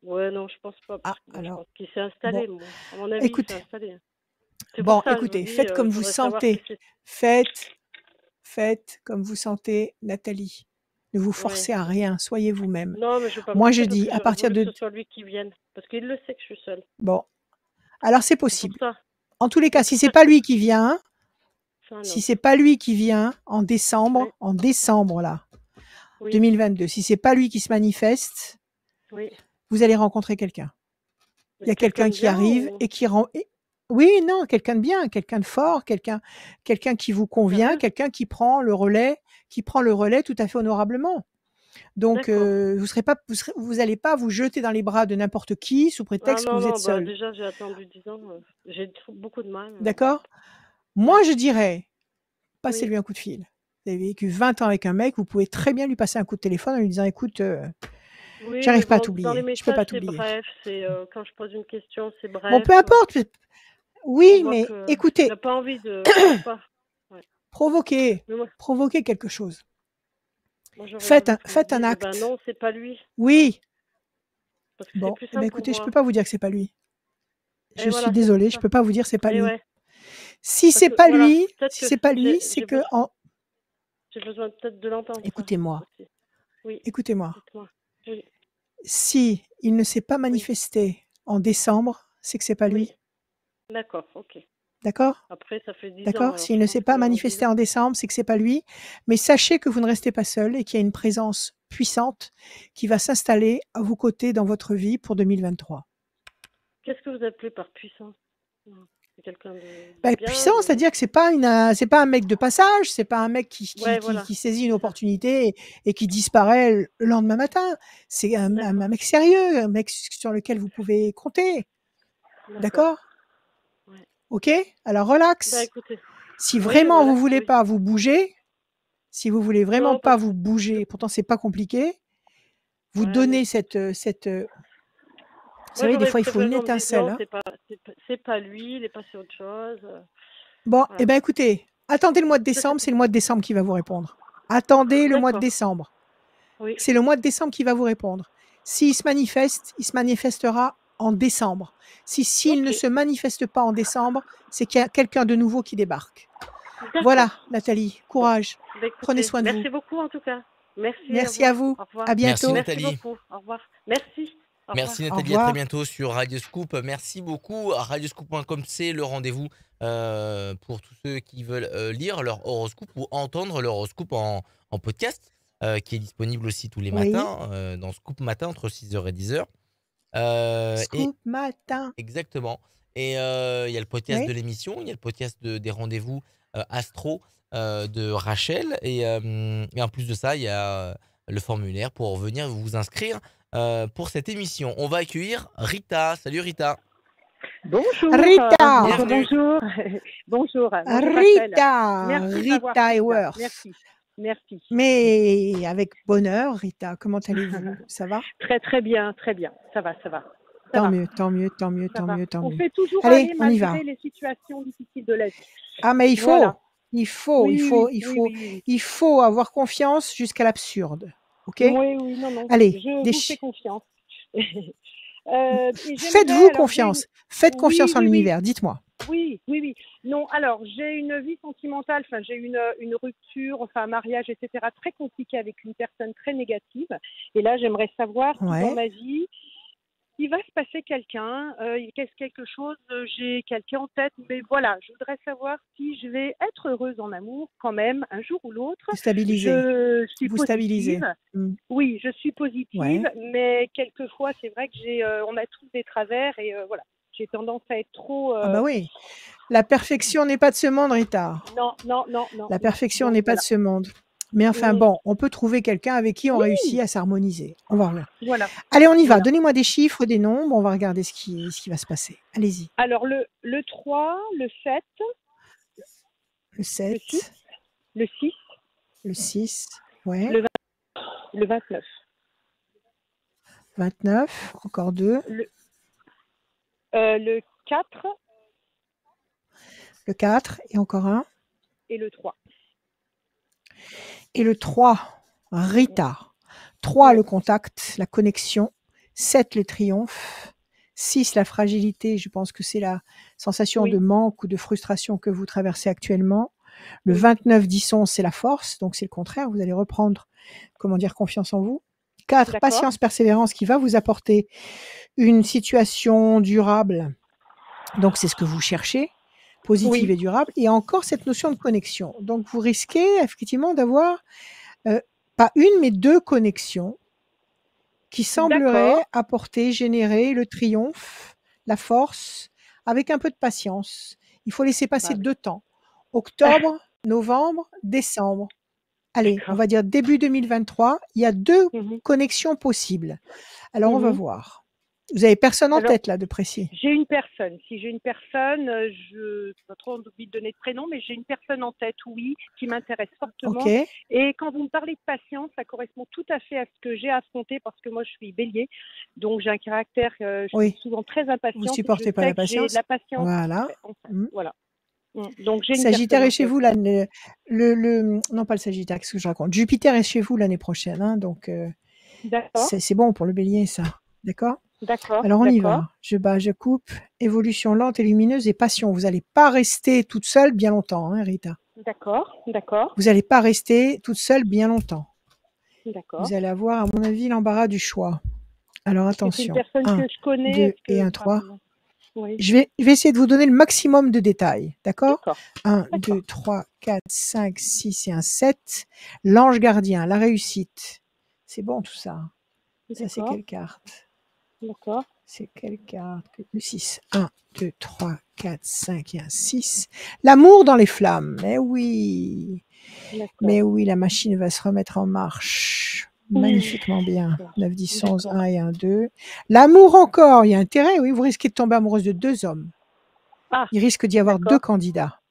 Ouais, non, je pense pas. Parce Ah, que moi, je alors, pense qu'il s'est bon, installé, moi. À mon avis, il s'est écoutez. installé. C'est Bon, pour ça, je vous écoutez, dis, faites comme je vous voudrais savoir si sentez. c'est. Faites comme vous sentez, Nathalie. Ne vous Ouais. forcez à rien, soyez vous-même. Non, mais je veux pas me Moi, je forcer parce dis, que à j'aurais partir voulu que de... ce soit lui qui vienne. Parce qu'il le sait que je suis seule. Bon, alors c'est C'est pour possible. ça. En tous les cas, C'est si pour c'est ça pas que lui qui vient, c'est un si autre. c'est pas lui qui vient en Oui. décembre là, Oui. 2022, si c'est pas lui qui se manifeste, Oui. vous allez rencontrer quelqu'un. Il y a quelqu'un Quelqu'un de qui bien arrive ou et qui rend... Oui, non, quelqu'un de bien, quelqu'un de fort, quelqu'un qui vous convient, sérieux? quelqu'un qui prend le relais tout à fait honorablement. Donc, D'accord. vous allez pas vous jeter dans les bras de n'importe qui sous Ah prétexte que non, vous êtes non, bah seul. déjà j'ai attendu 10 ans. J'ai beaucoup de mal. D'accord? Ouais. Moi, je dirais, Oui. passez-lui un coup de fil. Vous avez vécu 20 ans avec un mec, vous pouvez très bien lui passer un coup de téléphone en lui disant, écoute, Oui, mais j'arrive pas à bon, dans les t'oublier, je peux pas messages, c'est t'oublier. bref. C'est quand je pose une question, c'est Bon, bref. peu importe. On Oui, voit mais que il écoutez, n'a pas envie de. Je pense pas. Ouais. provoquez Mais moi, quelque chose. moi j'aurais Faites voulu un, qu'on me faites un dise, ben acte. non, c'est pas lui. Hein. Oui. Parce que c'est Bon, plus eh ben simple pour écoutez, je peux moi. pas vous dire que c'est pas lui. Et Je suis voilà, c'est pour désolée, je ça. peux pas vous dire c'est pas Et lui. ouais. Si Parce c'est que pas voilà, lui, peut-être si que c'est pas lui, j'ai c'est que besoin, j'ai besoin peut-être de l'entendre ça écoutez-moi, aussi. Oui, écoutez-moi. dites-moi. Oui, Si il ne s'est pas oui, manifesté en décembre, c'est que c'est pas lui. oui. D'accord, ok. D'accord? Après, ça fait 10 ans, D'accord? alors S'il je ne pense s'est pas qu'en 10 manifesté ans. en décembre, c'est que c'est pas lui. Mais sachez que vous ne restez pas seul et qu'il y a une présence puissante qui va s'installer à vos côtés dans votre vie pour 2023. Qu'est-ce que vous appelez par puissance? C'est quelqu'un de Ben, bien, puissant, c'est-à-dire que c'est pas un mec de passage, c'est pas un mec Ouais, voilà, qui saisit une c'est ça. opportunité et qui disparaît le lendemain matin. C'est un D'accord, mec sérieux, un mec sur lequel vous pouvez compter. d'accord. D'accord? Ouais. Ok? Alors Bah relax. écoutez, Si oui, vraiment voilà, vous voulez oui. pas vous bouger, si vous voulez vraiment Non, pas parce vous que bouger, pourtant c'est pas compliqué, vous ouais, mais donnez vous moi savez, des j'aurais fois il faut préféré une qu'on me dise étincelle. non, Hein. c'est pas lui, il est passé à autre chose. Bon, eh Voilà. ben écoutez, attendez le mois de Ça, c'est décembre, c'est tout. le mois de décembre qui va vous répondre. Attendez le mois de D'accord, décembre. Oui. C'est le mois de décembre qui va vous répondre. S'il se manifeste, il se manifestera en décembre. S'il ne Ok. se manifeste pas en décembre, c'est qu'il y a quelqu'un de nouveau qui débarque. D'accord. Voilà, Nathalie, Bon. courage. Bah, Prenez écoutez, soin de vous. merci beaucoup en tout cas. Merci, au Merci à revoir. vous. Au revoir. À Merci bientôt. Merci Nathalie. beaucoup. Au revoir. Merci. Au Merci revoir. Au Nathalie, à très revoir. bientôt sur Radio Scoop. Merci beaucoup. Radioscoop.com, c'est le rendez-vous pour tous ceux qui veulent lire leur horoscope ou entendre leur horoscope en podcast, qui est disponible aussi tous les Oui. matins dans Scoop Matin entre 6h et 10h. Et Scoop matin. exactement. Et il y a le podcast Oui. de l'émission, il y a le podcast des rendez-vous astro de Rachel. Et en plus de ça, il y a le formulaire pour venir vous inscrire pour cette émission. On va accueillir Rita. Salut Rita. Bonjour. Rita. Bonjour, Bienvenue. bonjour. Bonjour. Bonjour Rachel. Rita. Merci de m'avoir Rita prise. Eworth. Merci. Merci. Mais avec bonheur, Rita, comment allez-vous? Ça va? Très très bien, très bien. Ça va, ça va. Ça Tant va, mieux, tant mieux, tant mieux, ça tant va. mieux, tant On mieux. fait toujours Allez, aller on y va. malgré les situations difficiles de la vie. Ah, mais il faut, Voilà. il faut, il Oui, faut, oui, il oui, faut, oui, oui. il faut avoir confiance jusqu'à l'absurde. OK? Oui, oui, non, non. Allez, Je vous fais confiance. Et j'aimerais, faites-vous alors j'ai une... confiance. Faites Oui, confiance en oui, oui. l'univers. Dites-moi. Oui, oui, oui. Non, alors j'ai une vie sentimentale, enfin j'ai une rupture, enfin un mariage, etc. très compliqué avec une personne très négative. Et là, j'aimerais savoir si dans Ouais. ma vie, il va se passer quelqu'un, qu'est-ce quelque chose, j'ai quelqu'un en tête, mais voilà, je voudrais savoir si je vais être heureuse en amour quand même, un jour ou l'autre. Vous stabilisez. Je suis Vous stabilisez. positive. Hmm. Oui, je suis positive, Ouais. mais quelquefois, c'est vrai que on a tous des travers et voilà, j'ai tendance à être trop... Ah bah oui. La perfection n'est pas de ce monde, Rita. Non, non, non, non, La non. perfection Donc n'est pas voilà. de ce monde. Mais enfin Mm. bon, on peut trouver quelqu'un avec qui on Oui, réussit à s'harmoniser. On va regarder. voilà, Allez, on y va. voilà. Donnez-moi des chiffres, des nombres. On va regarder ce qui va se passer. Allez-y. Alors le 3, le 7, Le le 7, 6, le 6, le 6, ouais. le 20, le 29. 29, encore 2. Le 4 Le 4 et encore un. et le 3. Et le 3, Rita. 3, Ouais. le contact, la connexion. 7, le triomphe. 6, la fragilité. Je pense que c'est la sensation Oui. de manque ou de frustration que vous traversez actuellement. Le Oui. 29, 10, c'est la force. Donc, c'est le contraire. Vous allez reprendre, comment dire, confiance en vous. 4, D'accord. patience, persévérance qui va vous apporter une situation durable. Donc, c'est ce que vous cherchez, positive Oui. et durable. Et encore cette notion de connexion. Donc, vous risquez effectivement d'avoir pas une, mais 2 connexions qui sembleraient D'accord. apporter, générer le triomphe, la force, avec un peu de patience. Il faut laisser passer Bah oui. 2 temps. Octobre, novembre, décembre. Allez, on D'accord. va dire début 2023, il y a 2 Mhm. connexions possibles. Alors, on va Mhm. voir. Vous avez personne en Alors, tête là de précis? j'ai une personne. Si j'ai une personne, je n'ai pas trop envie de donner de prénom, mais j'ai une personne en tête, oui, qui m'intéresse fortement. OK. Et quand vous me parlez de patience, ça correspond tout à fait à ce que j'ai affronté parce que moi, je suis bélier. Donc, j'ai un caractère, je suis Oui. souvent très Vous impatiente. Je supportez pas sais la que j'ai de patience? la patience. Voilà. Enfin, Mmh. voilà. Donc, j'ai une Sagittaire personne est en chez tête. vous là, non pas le Sagittaire, qu'est-ce que je raconte? Jupiter est chez vous l'année prochaine, hein, donc D'accord, c'est bon pour le Bélier ça, d'accord? d'accord, Alors on y d'accord, va. Je bats, je coupe. Évolution lente et lumineuse et passion. Vous n'allez pas rester toute seule bien longtemps, hein, Rita. d'accord, d'accord, Vous n'allez pas rester toute seule bien longtemps. d'accord. Vous allez avoir, à mon avis, l'embarras du choix. Alors Est-ce que c'est une attention. personne 1, que je connais? 2 Est-ce et que... un 3. Enfin, oui, Je vais essayer de vous donner le maximum de détails, d'accord? d'accord, 1, d'accord. 2, 3, 4, 5, 6 et un 7. L'ange gardien, la réussite. C'est bon tout ça. Ça, c'est D'accord, quelle carte? d'accord, C'est quelle carte? Le 6. 1, 2, 3, 4, 5 et un 6. L'amour dans les flammes. d'accord. Mais oui, la machine va se remettre en marche. Magnifiquement bien. 9, 10, 11, D'accord. 1 et 1, 2. L'amour encore. Il y a intérêt, oui. Vous risquez de tomber amoureuse de 2 hommes. Ah, Il risque d'y avoir 2 d'accord, candidats.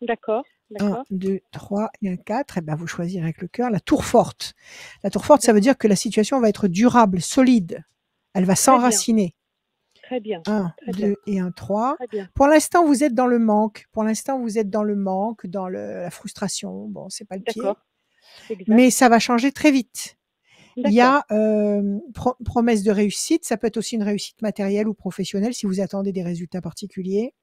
d'accord, 1, d'accord, 2, 3 et un 4. Eh ben, vous choisirez avec le cœur la tour forte. La tour forte, ça veut dire que la situation va être durable, solide. Elle va très bien, s'enraciner. très bien, 1, très bien, 2 et un 3. très bien. Pour l'instant, vous êtes dans le manque. Pour l'instant, vous êtes dans le manque, dans la frustration. Bon, c'est pas le pied. D'accord, exact. Mais ça va changer très vite. Il y D'accord, a promesse de réussite, ça peut être aussi une réussite matérielle ou professionnelle si vous attendez des résultats particuliers.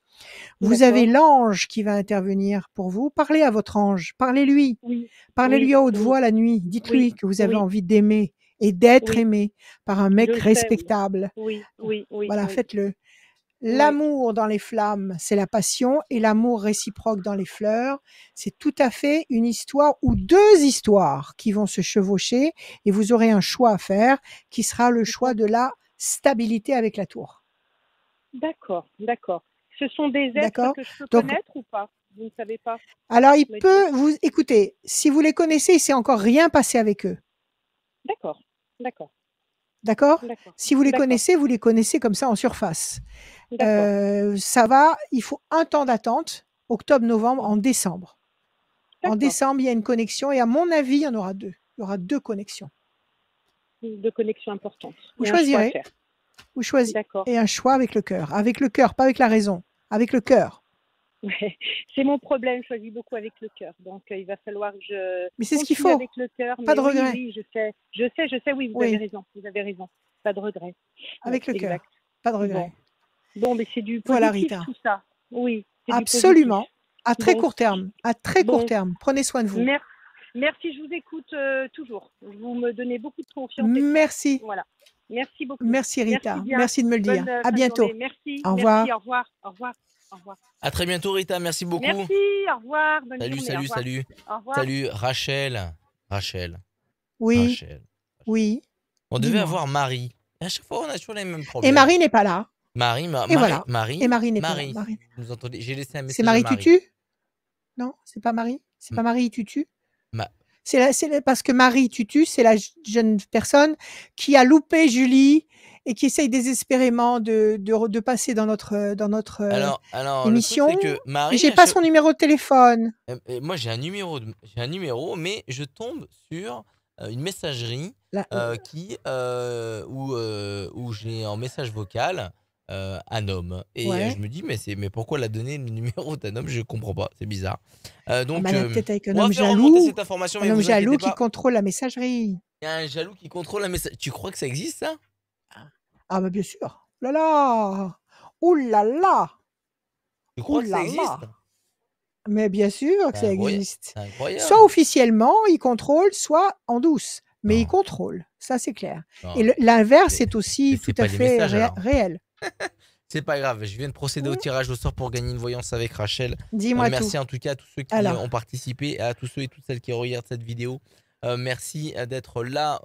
Vous avez d'accord. l'ange qui va intervenir pour vous. Parlez à votre ange, parlez-lui. Oui, Parlez-lui oui, à haute oui, voix la nuit. oui, Dites-lui que vous avez oui, envie d'aimer et d'être oui. aimé par un Je mec le sais, oui. respectable. Oui, oui, oui, Voilà, oui. faites-le. Oui, L'amour dans les flammes, c'est la passion, et l'amour réciproque dans les fleurs, c'est tout à fait une histoire ou deux histoires qui vont se chevaucher, et vous aurez un choix à faire qui sera le choix de la stabilité avec la tour. d'accord, d'accord. Ce sont des êtres D'accord? que je peux Donc, connaître ou pas? Vous ne savez pas alors il me dire. peut vous écoutez, si vous les connaissez, il s'est encore rien passé avec eux. D'accord, d'accord, D'accord? d'accord, Si vous les d'accord, connaissez comme ça en surface. d'accord, Ça va, il faut un temps d'attente, octobre, novembre, en décembre. En d'accord. décembre, il y a une connexion et à mon avis, il y en aura 2. Il y aura 2 connexions. De connexions importantes. Vous Et un choix à choisirez, faire. vous choisissez D'accord. et un choix avec le cœur, pas avec la raison, avec le cœur. Ouais. C'est mon problème, je choisis beaucoup avec le cœur. Donc, il va falloir que je Mais c'est ce qu'il continue faut, avec le cœur. pas Mais de oui, regret. oui, je sais, oui, vous avez Oui, raison. Pas de regret. avec Oui, le cœur, exact. pas de Bon, regret. bon, mais c'est du Voilà positif Rita. tout ça. Oui, c'est du positif. Absolument. À très Bon, court terme, à très court bon, terme. Prenez soin de vous. merci, je vous écoute toujours. Vous me donnez beaucoup de confiance et de force. Merci. Voilà. Merci beaucoup. Merci Rita. Merci bien. Merci de me le dire. Bonne À fin de bientôt. journée. Merci, Au revoir. merci, au revoir, au revoir, au revoir. À très bientôt, Rita. Merci beaucoup. Merci, au revoir, bonne Salut, journée, au salut, revoir. salut. Au revoir. Salut, Rachel. Rachel. Oui, Rachel. oui. On devait Dis-moi. avoir Marie. Et à chaque fois, on a toujours les mêmes Et problèmes. Marie n'est pas là. Marie, Et voilà. Marie, Et Marie n'est pas là. Marie, Marie. si vous nous entendez, j'ai laissé un C'est message à Marie Marie. Tutu? Non, c'est pas Marie? C'est pas Marie Tutu? Ma- Parce que Marie Tutu, c'est la jeune personne qui a loupé Julie et qui essaye désespérément de passer dans notre Alors, le truc, émission. c'est que Et Marie, j'ai pas son numéro de téléphone. moi, j'ai un numéro, mais je tombe sur une messagerie Là, où j'ai en message vocal un homme. Et ouais. je me dis, mais pourquoi elle a donné le numéro d'un homme? Je comprends pas, c'est bizarre. Donc, elle a peut-être avec un on va homme faire remonter jaloux. cette information, mais Un homme vous jaloux inquiétez qui pas. contrôle la messagerie. Il y a un jaloux qui contrôle la message. Tu crois que ça existe, ça? Ah, bah bien sûr. Oh là là! Ouh là là! Tu crois Ouh que ça là existe? là! Mais bien sûr que C'est ça incroyable. existe. C'est incroyable. Soit officiellement, il contrôle, soit en douce. Mais Non. il contrôle, ça c'est clair. Non. Et l'inverse Mais- est aussi mais tout c'est à pas les fait messages, alors. réel. C'est pas grave, je viens de procéder au tirage au sort pour gagner une voyance avec Rachel. Dis-moi Merci tout. en tout cas à tous ceux qui Alors. ont participé, et à tous ceux et toutes celles qui regardent cette vidéo. Merci d'être là.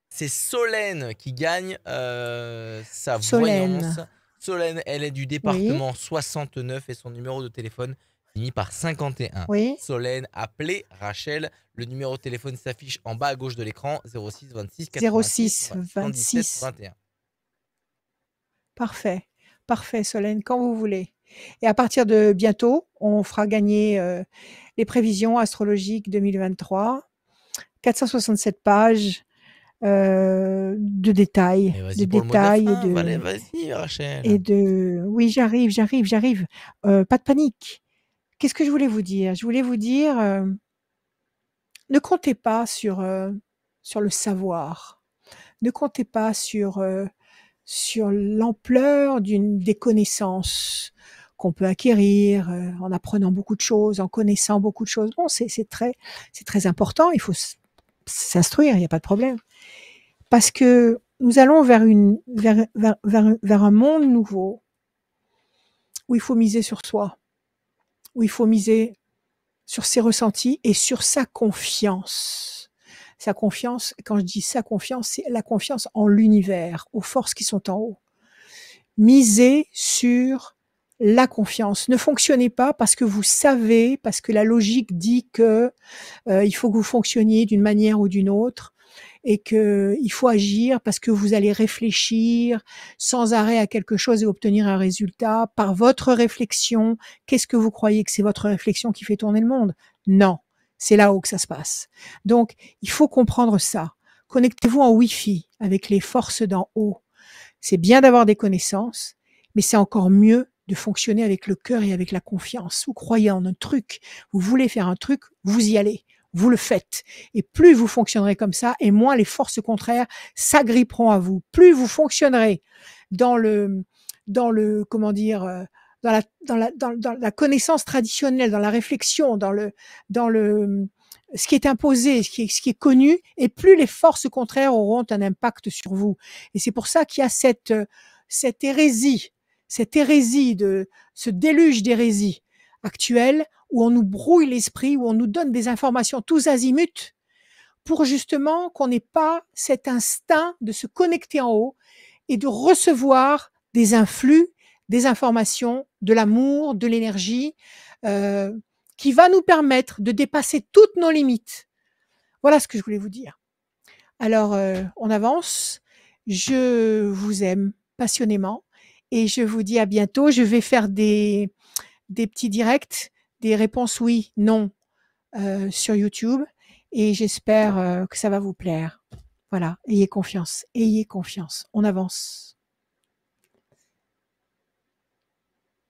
C'est Solène qui gagne sa Solène. voyance. Solène, elle est du département 69 et son numéro de téléphone finit par 51. Oui. Solène, appelez Rachel. Le numéro de téléphone s'affiche en bas à gauche de l'écran, 06 26 86 77 21. Parfait. Parfait, Solène, quand vous voulez. Et à partir de bientôt, on fera gagner les prévisions astrologiques 2023. 467 pages de détails. Mais vas-y De pour détails le mot de la fin. et de. Vas-y, Rachel. Et de. Oui, j'arrive. Pas de panique. Qu'est-ce que je voulais vous dire? Je voulais vous dire, ne comptez pas sur le savoir. Ne comptez pas sur l'ampleur des connaissances qu'on peut acquérir en apprenant beaucoup de choses, en connaissant beaucoup de choses. Bon, c'est très important. Il faut s'instruire, il n'y a pas de problème. Parce que nous allons vers un monde nouveau où il faut miser sur soi, où il faut miser sur ses ressentis et sur sa confiance. Sa confiance, quand je dis sa confiance, c'est la confiance en l'univers, aux forces qui sont en haut. Misez sur la confiance. Ne fonctionnez pas parce que vous savez, parce que la logique dit que il faut que vous fonctionniez d'une manière ou d'une autre et que il faut agir parce que vous allez réfléchir sans arrêt à quelque chose et obtenir un résultat par votre réflexion. Qu'est-ce que vous croyez que c'est votre réflexion qui fait tourner le monde? Non, c'est là-haut que ça se passe. Donc, il faut comprendre ça. Connectez-vous en Wi-Fi avec les forces d'en haut. C'est bien d'avoir des connaissances, mais c'est encore mieux de fonctionner avec le cœur et avec la confiance. Vous croyez en un truc, vous voulez faire un truc, vous y allez. vous le faites. Et plus vous fonctionnerez comme ça, et moins les forces contraires s'agripperont à vous. Plus vous fonctionnerez dans le, comment dire, dans la connaissance traditionnelle, dans la réflexion, dans ce qui est imposé, ce qui est connu, et plus les forces contraires auront un impact sur vous. Et c'est pour ça qu'il y a cette hérésie, ce déluge d'hérésie actuelle, où on nous brouille l'esprit, où on nous donne des informations tous azimuts, pour justement qu'on n'ait pas cet instinct de se connecter en haut et de recevoir des influx, des informations, de l'amour, de l'énergie, qui va nous permettre de dépasser toutes nos limites. Voilà ce que je voulais vous dire. Alors, on avance. Je vous aime passionnément et je vous dis à bientôt. Je vais faire des petits directs, des réponses oui, non sur YouTube et j'espère que ça va vous plaire. Voilà, ayez confiance. On avance.